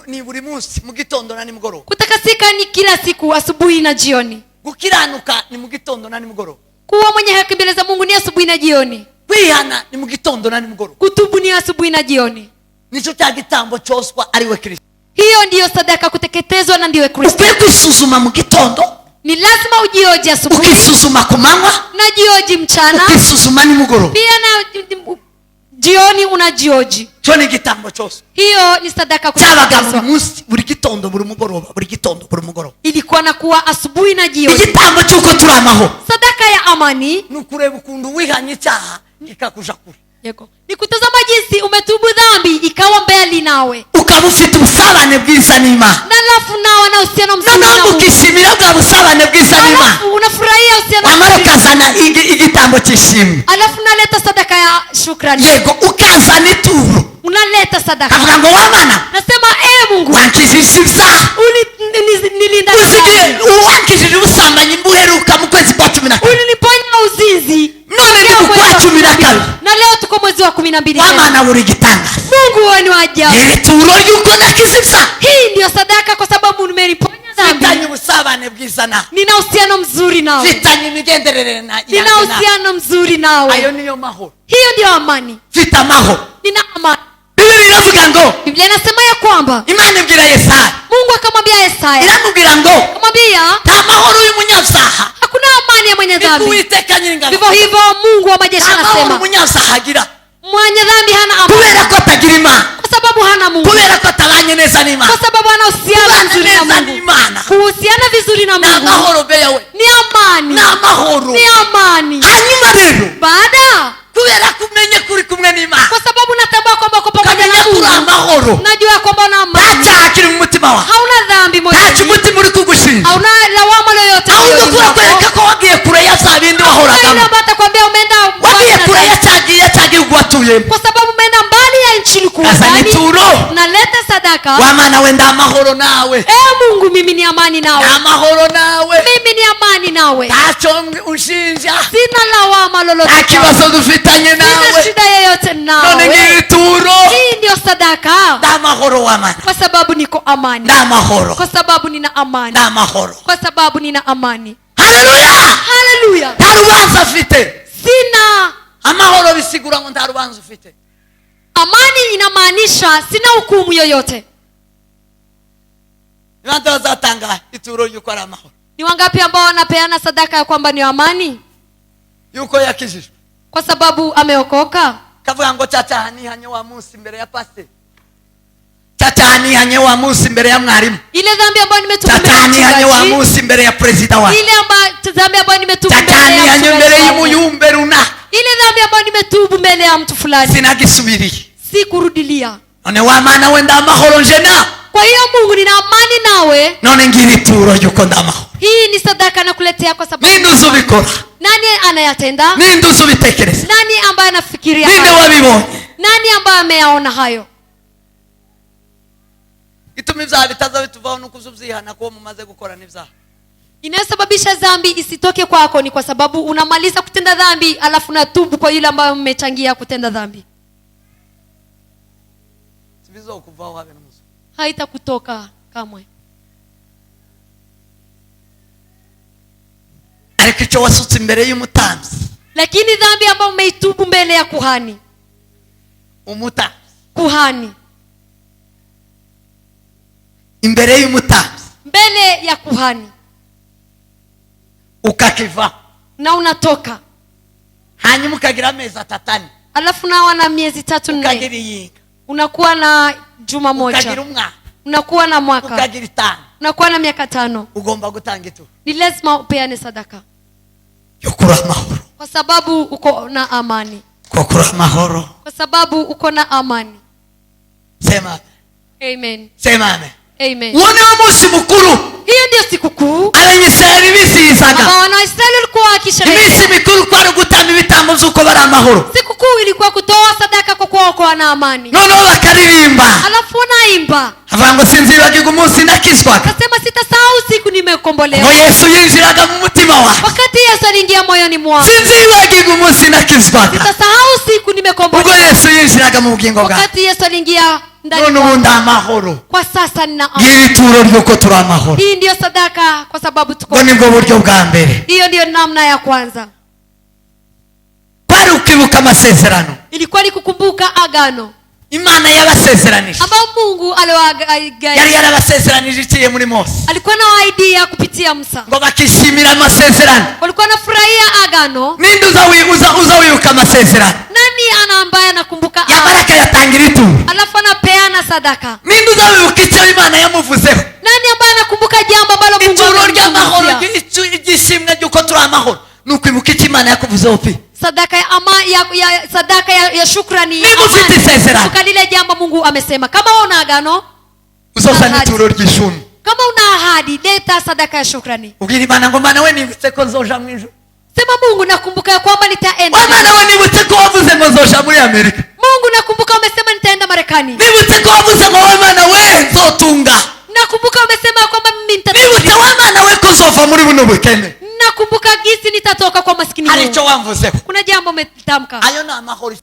ni buri munsi mu gitondo na nimugoroba.
Kutakasika ni kila siku asubuhi na jioni.
Gukiranuka ni mu gitondo na nimugoroba.
Kuwa mwenye haki mbele za Mungu ni asubuhi na jioni.
Kwihana ni mu gitondo na nimugoroba.
Kutubu ni asubuhi na jioni.
Nicyo cya gitambo cyoswa ari we Kristo.
Hiyo ndiyo sadaka kuteketezwa na ndiwe Kristo.
Ukwiye kwisuzuma mu gitondo,
Ni lazima ujioje asubuhi
ukisuzuma ku manywa,
na jioji mchana,
ukisuzuma nimugoroba.
pia na jioni unajioji.
Cyo ni igitambo cyoswa
Hiyo ni sadaka
cyabaga buri
kuteketezwa.
munsi, buri gitondo, buri mugoroba, buri gitondo, buri mugoroba.
Ilikuwa na kuwa asubuhi na jioni.
Igitambo cy'uko turi amahoro
Sadaka ya amani
ni ukureba ukuntu wihanye icyaha kikakuja kure,
yako ni kutazama jinsi umetubu dhambi ikawa mbali nawe,
ukaba ufite ubusabane bwiza n'Imana.
na alafu nawe na uhusiano mzuri na
Noneho
Mungu.
ukishimira bwa busabane bwiza n'Imana,
Alafu unafurahia uhusiano
wamara
mzuri.
ukazana igitambo cy'ishimwe.
Alafu unaleta sadaka ya shukrani,
Yego, ukazana ituro,
unaleta sadaka.
kavuga ngo wamana
Nasema Mungu,
wankijije ibyaha,
nilinda
usigiye
dhambi.
wankijije ubusambanyi mbuheruka mu kwezi kwa 12.
Uliniponya uzinzi.
None ndi mu kwa 12,
Na leo tuko mwezi wa 12 tena.
wamana buri gitangaza.
Mungu wewe ni wa ajabu.
Iri turo ry'uko nakize ibyaha,
Hii ndio sadaka kwa sababu nimeniponya
mfitanye
dhambi.
ubusabane bwiza nawe,
Nina uhusiano mzuri nawe.
mfitanye imigenderere
Nina
yanjye nawe.
uhusiano mzuri
Ayo
nawe.
niyo mahoro.
Hiyo ndio amani.
Mfite amahoro.
Nina amani.
Biblia iravuga ngo,
Biblia inasema ya kwamba
Imana ibwira Yesaya,
Mungu akamwambia Yesaya,
iramubwira ngo
akamwambia
nta mahoro y'umunyabyaha
hakuna amani ya mwenye
niko
dhambi.
Uwiteka Nyiringabo,
Vivyo hivyo Mungu wa majeshi
nta mahoro
anasema
umunyabyaha agira,
mwenye dhambi hana
kubera
amani
ko atagira Imana,
kwa sababu hana Mungu,
kubera ko atabanye neza n'Imana.
kwa sababu hana uhusiano
Kubana
mzuri na
neza
Mungu.
n'Imana
Kuhusiana vizuri na
ni
Mungu
amahoro beyawe,
ni amani,
ni amahoro.
ni amani.
Hanyuma rero,
Baada
kubera ko umenye kuri kumwe n'Imana,
kwa sababu natambua kwamba uko pamoja
ukamenya
na
ko uri
Mungu,
amahoro,
najua kwamba una
nta
amani,
cyaha kiri mu mutima wawe,
hauna dhambi
ntacyo
moyoni,
umutima uri kugushinja,
hauna lawama yoyote
ahubwo
moyoni
kurakwereka
mwako.
ko wagiye kure ya za bindi
Hakuna yule
wahoragamo,
ambaye atakwambia umeenda
wagiye
mbali
kure
na
ya cya gihugu watuyemo.
kwa sababu umeenda mbali ya nchi ulikuwa
Azanye
ndani.
ituro,
Naleta sadaka.
wamana we, nda amahoro nawe,
Mungu, mimi ni amani nawe,
nda amahoro nawe,
mimi ni amani nawe,
ntacyo unshinja,
sina lawama lolote,
nta kibazo dufitanye
sina
nawe.
shida yoyote
None
nawe.
ngiri turo,
Hii ndio sadaka,
nda amahoro wamana,
kwa sababu niko amani,
nda amahoro,
kwa sababu nina amani,
nda amahoro.
kwa sababu nina amani.
Haleluya!
Haleluya!
Nta rubanza afite.
Sina
Amahoro bisigura ngo nta rubanza ufite.
amani, inamaanisha sina hukumu yoyote.
Ni bande bazatanga ituro yuko ari amahoro,
Ni wangapi ambao wanapeana sadaka ya kwamba ni amani
yuko yakijijwe,
kwa sababu ameokoka?
kavuga ngo cyacaha nihanye wa munsi imbere ya pasiteri, cyacaha nihanye wa munsi imbere ya mwarimu,
Ile dhambi ambayo nimetubu mbele
cyacaha
ya
nihanye wa
mchungaji,
munsi imbere ya perezida wacu,
ile dhambi ambayo nimetubu
cyacaha
mbele ya
nihanye
mchungaji
imbere
wangu,
y'umuyumbe runaka,
ile dhambi ambayo nimetubu mbele ya mtu fulani,
sinagisubiriye.
si kurudilia.
None wamana we, nda amahoro nje nawe,
Kwa hiyo Mungu, nina amani nawe.
none ngiri ituro yuko nda amahoro.
Hii ni sadaka nakuletea kwa sababu
Ninde uzi ubikora?
nani anayatenda?
Ninde uzi ubitekereza?
Nani ambaye anafikiria
Ninde
hayo?
wabibonye?
Nani ambaye ameyaona hayo?
Ituma ibyaha bitaza bituvaho nuko uzubyihana ko mumaze gukora n'ibyaha.
Inayosababisha dhambi isitoke kwako ni kwa sababu unamaliza kutenda dhambi alafu unatubu kwa yule ambaye mmechangia kutenda dhambi.
Sibizokuvaho habe n'umuzo.
Haitakutoka kamwe.
Ariko icyo wasutse imbere y'umutambyi,
Lakini dhambi ambayo umeitubu mbele ya kuhani,
umutambyi
kuhani
imbere y'umutambyi
mbele ya kuhani
ukakivaho
na unatoka,
hanyuma ukagira amezi 3
alafu nawa na miezi 3
ukagira
4,
iyinga
unakuwa na juma
ukagira
moja,
umwaka
unakuwa na mwaka,
ukagira 5,
unakuwa na miaka 5.
ugomba gutanga ituro
Ni lazima upeane sadaka
yo kuri amahoro,
kwa sababu uko na amani,
ko kuri amahoro.
kwa sababu uko na amani.
Sema
Amen,
sema amen.
amen.
Uwo niwo munsi mukuru
Hiyo ndio sikukuu
abanyisirayeli bisizaga.
ambao wana wa Israeli walikuwa wakisherehekea.
Iminsi mikuru kwari ugutamba ibitambo vy'uko bari amahoro,
Sikukuu ilikuwa kutoa sadaka kwa kuwa wako na amani.
noneho bakaririmba
Alafu naimba
avuga ngo sinzibagirwa umunsi nakizwaga,
akasema sitasahau siku
ngo
nimekombolewa.
Yesu yinjiraga mu mutima wawe.
Wakati Yesu aliingia moyoni mwangu,
Sinzibagirwa umunsi nakizwaga,
sitasahau siku
ubwo
nimekombolewa.
Yesu yinjiraga mu bugingo bwawe.
Wakati Yesu aliingia ndani
None ubu
mwangu,
ndamahoro.
kwa sasa nina amani.
Ngiri ituro ry'uko turi amahoro.
Hii ndio sadaka kwa sababu tuko.
Ngo nibwo buryo bwa mbere.
Hiyo ndio namna ya kwanza.
Kwari ukibuka amasezerano
Ilikuwa ni kukumbuka agano
Imana yabasezeranije,
ambao Mungu
yari yarabasezeranije iciye muri Mose,
alikuwa na idea kupitia Musa.
ngo bakishimira amasezerano.
Walikuwa nafurahia agano.
Ninde uza wibuka amasezerano?
Nani ana ambaye anakumbuka
Yabaraka yatangira ituro.
alafu anapeana sadaka?
Ninde uza wibuka icyo Imana yamuvuzeho?
Nani ambaye anakumbuka jambo ambalo Mungu
Ituro ry'amahoro,
amemwambia?
igishimwe ry'uko turi amahoro, ni ukwibuka icyo Imana yakuvuzeho pe.
Sadaka ya sadaka ya shukrani.
Niba ufite isezerano,
Kumbuka lile jambo Mungu amesema. Kama una agano,
uzozana ituro ry'ishumi,
kama una ahadi, leta sadaka ya shukrani.
ubwira Imana ngo Mana we nibutse ko nzoja mu ijuru.
Sema Mungu nakumbuka ya kwamba nitaenda.
Mana we nibutse ko wavuze ngo nzoja muri Amerika.
Mungu nakumbuka umesema nitaenda Marekani.
Nibutse ko wavuze ngo we Mana we nzotunga.
Nakumbuka umesema kwamba mimi
Nibutse we Mana we ko uzova muri buno bukene.
nakumbuka gisi nitatoka kwa maskini
Hari
wangu.
icyo wamvuzeho.
Kuna jambo umetamka.
Ayo ni amahoro.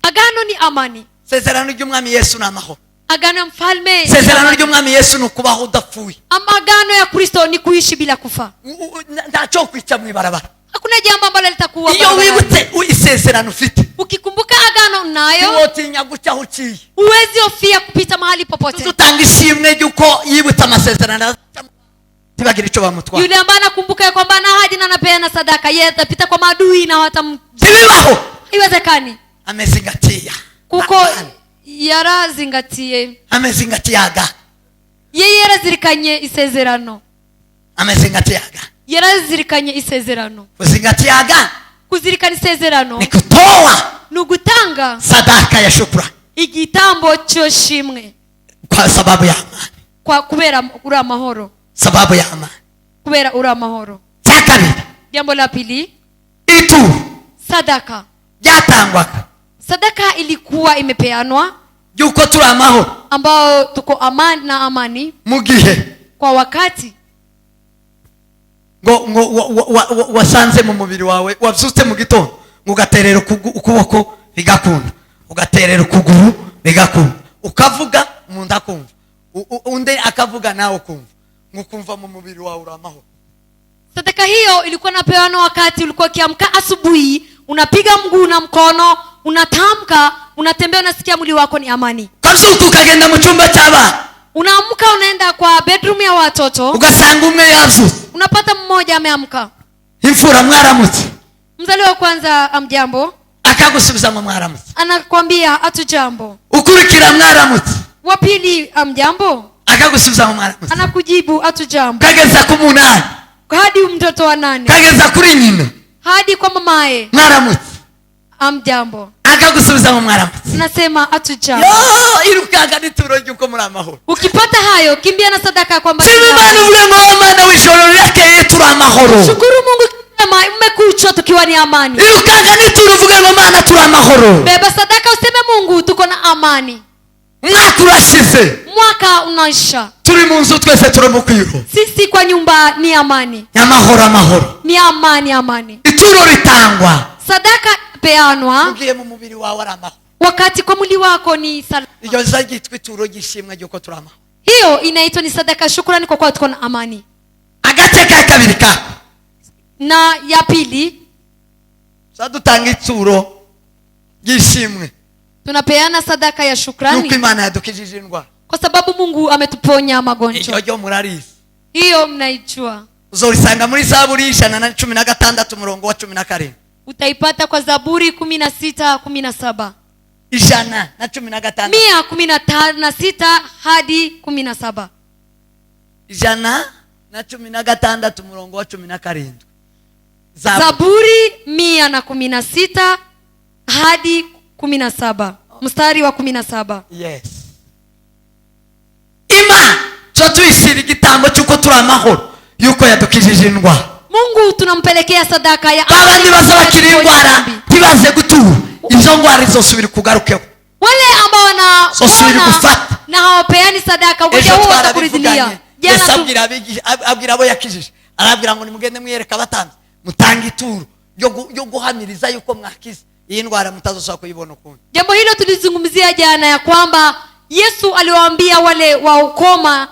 Agano ni amani.
Sezerano ry'umwami Yesu ni amahoro.
Agano ya mfalme.
Sezerano ry'umwami Yesu ni ukubaho udapfuye.
Agano ya Kristo ni kuishi bila kufa.
Ntacyo kwica mu ibarabara.
Hakuna jambo ambalo litakuwa
Iyo wibutse isezerano ufite,
ukikumbuka agano nayo,
ntiwotinya guca aho uciye.
huwezi hofia kupita mahali popote.
Tutanga ishimwe ry'uko yibutse amasezerano tibagira icyo bamutwara.
Yule ambaye anakumbuka ya kwamba ana ahadi na anapeana sadaka, yeye atapita kwa maadui na
Ntibibaho.
haiwezekani.
Amezingatiya
Kuko yarazingatiye.
Amezingatiyaga.
Yeye yarazirikanye isezerano.
Amezingatiyaga.
Yarazirikanye isezerano.
Kuzingatiyaga
Kuzirikana isezerano
ni kutoa
ni ugutanga
sadaka ya shukrani
igitambo cy'ishimwe
kwa sababu ya amani.
kwa kubera uri amahoro.
Sababu ya amani.
Kubera uri amahoro.
Cya kabiri,
Jambo la pili,
ituro
sadaka.
ryatangwaga
Sadaka ilikuwa imepeanwa
ry'uko turi amahoro
ambao tuko amani na amani
mu gihe
kwa wakati
ngo wasanze mu mubiri wawe, wabyutse mu gitondo ugaterera ukuboko bigakunda, ugaterera ukuguru bigakunda, ukavuga mu nda kumva, undi akavuga nawe ukumva, ngukumva mu mubiri wawe uri amahoro.
Sadaka hiyo ilikuwa napeanwa wakati ulikuwa kiamka asubuhi, unapiga mguu na mkono, unatamka, unatembea, unasikia mwili wako ni amani.
Kazuka ukagenda mu cyumba cy'abana,
Unaamka unaenda kwa bedroom ya watoto,
ugasanga umwe yabyutse,
unapata mmoja ameamka.
imfura mwaramutse,
Mzaliwa wa kwanza amjambo,
akagusubiza mu mwaramutse,
anakwambia hatujambo.
ukurikira mwaramutse,
Wa pili amjambo,
akagusubiza mu mwaramutse,
anakujibu hatujambo.
kageza ku munani,
Hadi mtoto wa 8,
kageza kuri nyina,
hadi kwa mamaye
mwaramutse,
amjambo,
akagusubiza mu mwaramutse.
nasema hatujambo.
Irukaga n'ituro ry'uko muri amahoro.
Ukipata hayo, kimbia na sadaka kwamba
Shima Imana uvuge ngo Mana w'ijoro rirakeye turi amahoro.
shukuru Mungu kama mmekucha tukiwa ni amani.
Irukaga n'ituro uvuge ngo Mana turi amahoro.
Beba sadaka useme Mungu tuko na amani.
Mwaka urashize,
Mwaka unaisha,
turi mu nzu twese turi mu kwiro.
sisi kwa nyumba ni amani.
Amahoro amahoro.
Ni amani amani.
Ituro ritangwa
Sadaka peanwa
ugiye mu mubiri wawe ari amahoro.
wakati kwa mwili wako ni salama.
Iryo zagitwa ituro gishimwe ry'uko turi amahoro.
Hiyo inaitwa ni sadaka shukrani kwa kuwa tuko na amani.
Agace ka kabiri ka
Na ya pili,
zadutanga ituro gishimwe
tunapeana sadaka ya
yuko
shukrani
Imana yadukijije indwara.
kwa sababu Mungu ametuponya magonjwa.
iryo ryo murarizi.
Hiyo mnaijua.
Uzorisanga muri Zaburi 116 umurongo wa 17.
Utaipata kwa Zaburi 16:17.
116.
116 hadi 17.
116 umurongo wa 17.
Zaburi 116 hadi 17. Mstari wa 17.
Yes. Ima cyo tuyisira igitambo cyuko turi amahoro yuko yadukijije indwara.
Mungu tunampelekea sadaka ya
abandi baza bakiri indwara ntibaze gutura izo ndwara izosubira kugarukeho.
Wale ambao
Sosubira gufata
na hawapeani sadaka ugonjwa huo utakuridhilia.
Yesu abwira abo yakijije arabwira ngo nimugende mwiyereka abatanzi mutanga ituro yo guhamiriza yuko mwakize iyi ndwara mutazosaba kuyibona ukundi.
Jambo hilo tulizungumzia jana ya kwamba Yesu aliwaambia wale wa ukoma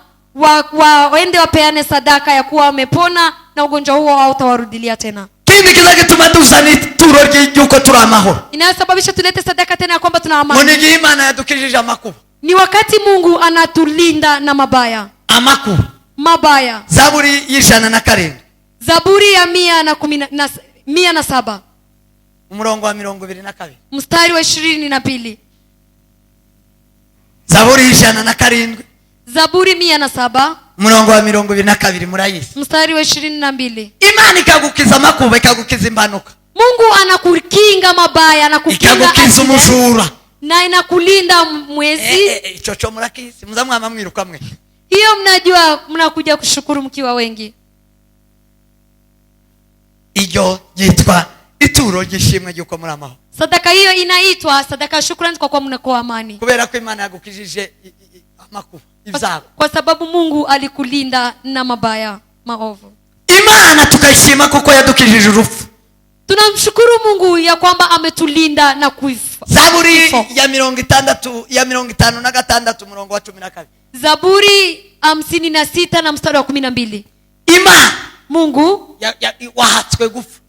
waende wapeane sadaka ya kuwa wamepona na ugonjwa huo hautawarudilia tena.
Kindi kizagituma duzana ituro ry'uko turi amahoro,
inayosababisha tulete sadaka tena ya kwamba tuna amani,
munigi Imana yadukijije amakuba,
ni wakati Mungu anatulinda na mabaya.
Amakuba
mabaya.
Zaburi 107.
Zaburi ya 107
umurongo wa 22.
mstari wa 22.
Zaburi 107.
Zaburi 107
umurongo wa 22 murayisi.
mstari wa 22.
Imana ikagukiza amakuba, ikagukiza impanuka.
Mungu anakukinga mabaya, anakukinga
ikagukiza umujura
na inakulinda mwezi.
Ichocho murakisi muzamwama mwiruka mwe.
Hiyo mnajua, mnakuja kushukuru mkiwa wengi.
Iyo yitwa ituro gishimwe yuko muri amahoro.
Sadaka hiyo inaitwa sadaka ya shukrani kwa kuwa mnakuwa amani.
Kubera ko Imana yagukijije amakuba ibyago.
Kwa sababu Mungu alikulinda na mabaya maovu.
Imana tukayishima kuko yadukijije urupfu.
Tunamshukuru Mungu ya kwamba ametulinda na kufa.
Zaburi ya 56 umurongo wa 12.
Zaburi 56 na mstari wa 12.
Imana
Mungu
wahatswe gufa.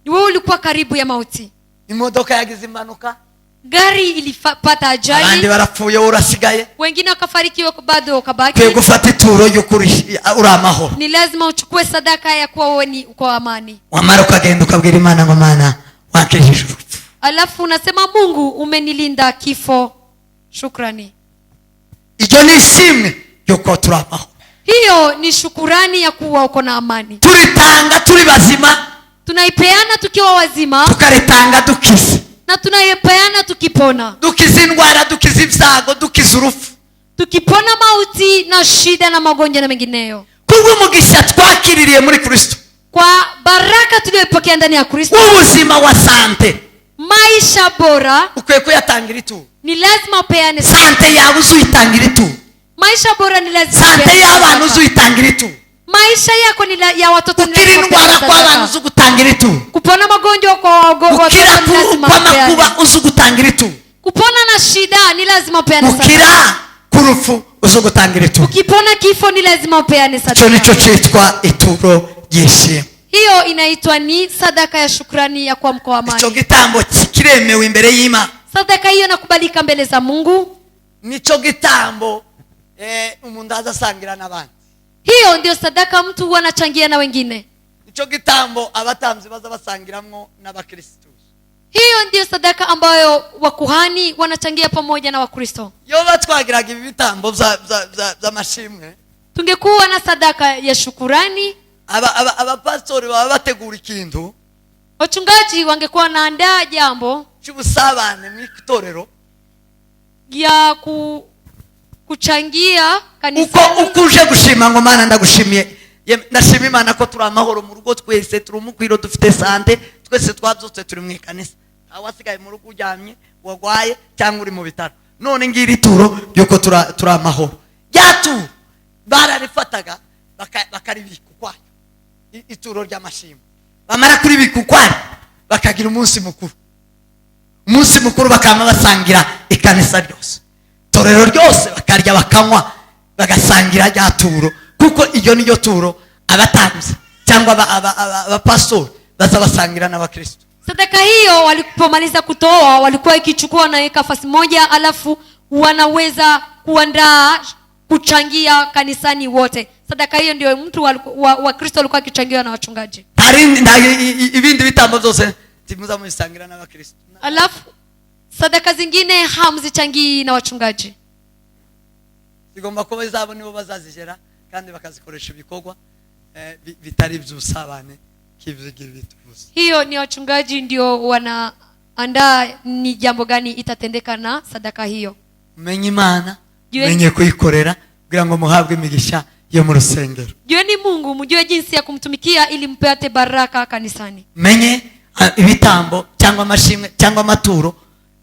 wewe ulikuwa karibu ya mauti.
Imodoka yagize impanuka,
gari ilipata ajali,
abandi barapfuye urasigaye,
wengine wakafariki bado ukabaki.
Kwe gufata ituro y'ukuri uri amahoro.
Ni lazima uchukue sadaka ya kuwa wewe ni uko amani.
Wamara ukagenda ukabwira Imana ngo Mana wakijije urupfu.
Alafu unasema Mungu umenilinda kifo. Shukrani.
Icyo ni ishimwe yuko turi amahoro.
Hiyo ni shukurani ya kuwa uko na amani.
Turitanga turi bazima,
tunaipeana tukiwa wazima,
tukaritanga dukize,
na tunaipeana tukipona.
dukize indwara, dukize ibyago, dukize urupfu,
tukipona mauti na shida na magonjwa na mengineyo.
kubw'umugisha twakiririye muri Kristo,
kwa baraka tuliyopokea ndani ya Kristo,
ubuzima wa sante,
maisha bora,
ukwiye kuyatangira ituro.
Ni lazima upeane
sante yawe uzuyitangira ituro.
Maisha bora ni lazima
sante y'abantu uzuyitangira ituro.
Maisha yako ni ya watoto ni
lazima indwara kwa abantu uzugutangira ituro.
Kupona magonjwa kwa watoto ni lazima upeane.
Kuba uzugutangira ituro.
Kupona na shida ni lazima upeane sadaka.
Ukira kurufu uzugutangira ituro.
Ukipona kifo ni lazima upeane sadaka.
Cyo nico cyitwa ituro yishimwe.
Hiyo inaitwa ni sadaka ya shukrani ya kwa mkoa amani.
Ico gitambo kiremewe imbere y'Imana.
Sadaka hiyo inakubalika mbele za Mungu.
Nico gitambo umuntu azasangira n'abandi.
Hiyo ndio sadaka mtu wanachangia na wengine.
Nico gitambo abatamzi baza basangiramwo n'abakristo.
Hiyo ndio sadaka ambayo wakuhani wanachangia pamoja na Wakristo.
Yo batwagiraga ibitambo za mashimwe,
tungekuwa na sadaka ya shukurani.
Abapastori baba bategura ikintu,
wachungaji wangekuwa naandaa jambo
cy'ubusabane mu itorero
ya kuchangia kanisa.
Ukuje gushima ngo Mana ndagushimiye, ndashima Imana ko turi amahoro mu rugo, twese turi umukwiro, dufite sante, twese twabyutse turi mu ikanisa, awasigaye mu rugo ujyamye wagwaye cyangwa uri mu bitaro. None ngiri turo yuko turi amahoro. Yatu bararifataga bakaribika kwayo ituro ry'amashimwe, bamara kuribika kwayo bakagira umunsi mukuru bakama basangira ikanisa ryose, torero ryose bakarya bakanywa bagasangira rya turo, kuko iyo niyo turo abatanzi cyangwa abapastori baza basangira n'abakristo.
Sadaka hiyo walipomaliza kutoa walikuwa ikichukua na weka fasi moja, alafu wanaweza kuandaa kuchangia kanisani wote. Sadaka hiyo ndio mtu wa Kristo alikuwa akichangiwa na wachungaji.
Ibindi bitambo byose timuza musangira n'abakristo.
Alafu sadaka zingine hamzichangii na wachungaji.
Zigomba kuba izabo nibo bazazigera kandi bakazikoresha ibikorwa bitari by'usabane kivige bituvuze.
Hiyo ni wachungaji ndio wanaandaa ni jambo gani itatendeka na sadaka hiyo.
Menye Imana, menye kuyikorera kugira ngo muhabwe imigisha yo mu rusengero.
Jueni Mungu, mjue jinsi ya kumtumikia ili mpate baraka kanisani.
Menye ibitambo cyangwa amashimwe cyangwa amaturo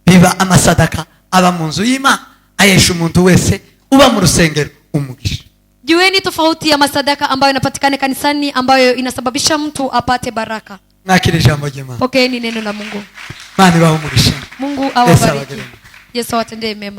biba amasadaka aba mu nzu y'Imana ayesha umuntu wese uba mu rusengero umugisha.
Jueni tofauti ya masadaka ambayo inapatikana kanisani ambayo inasababisha mtu apate baraka.
Nakiri jambo ry'Imana.
Pokeeni neno la Mungu.
Mani baho umugisha.
Mungu awabariki. Yesu awatendee mema.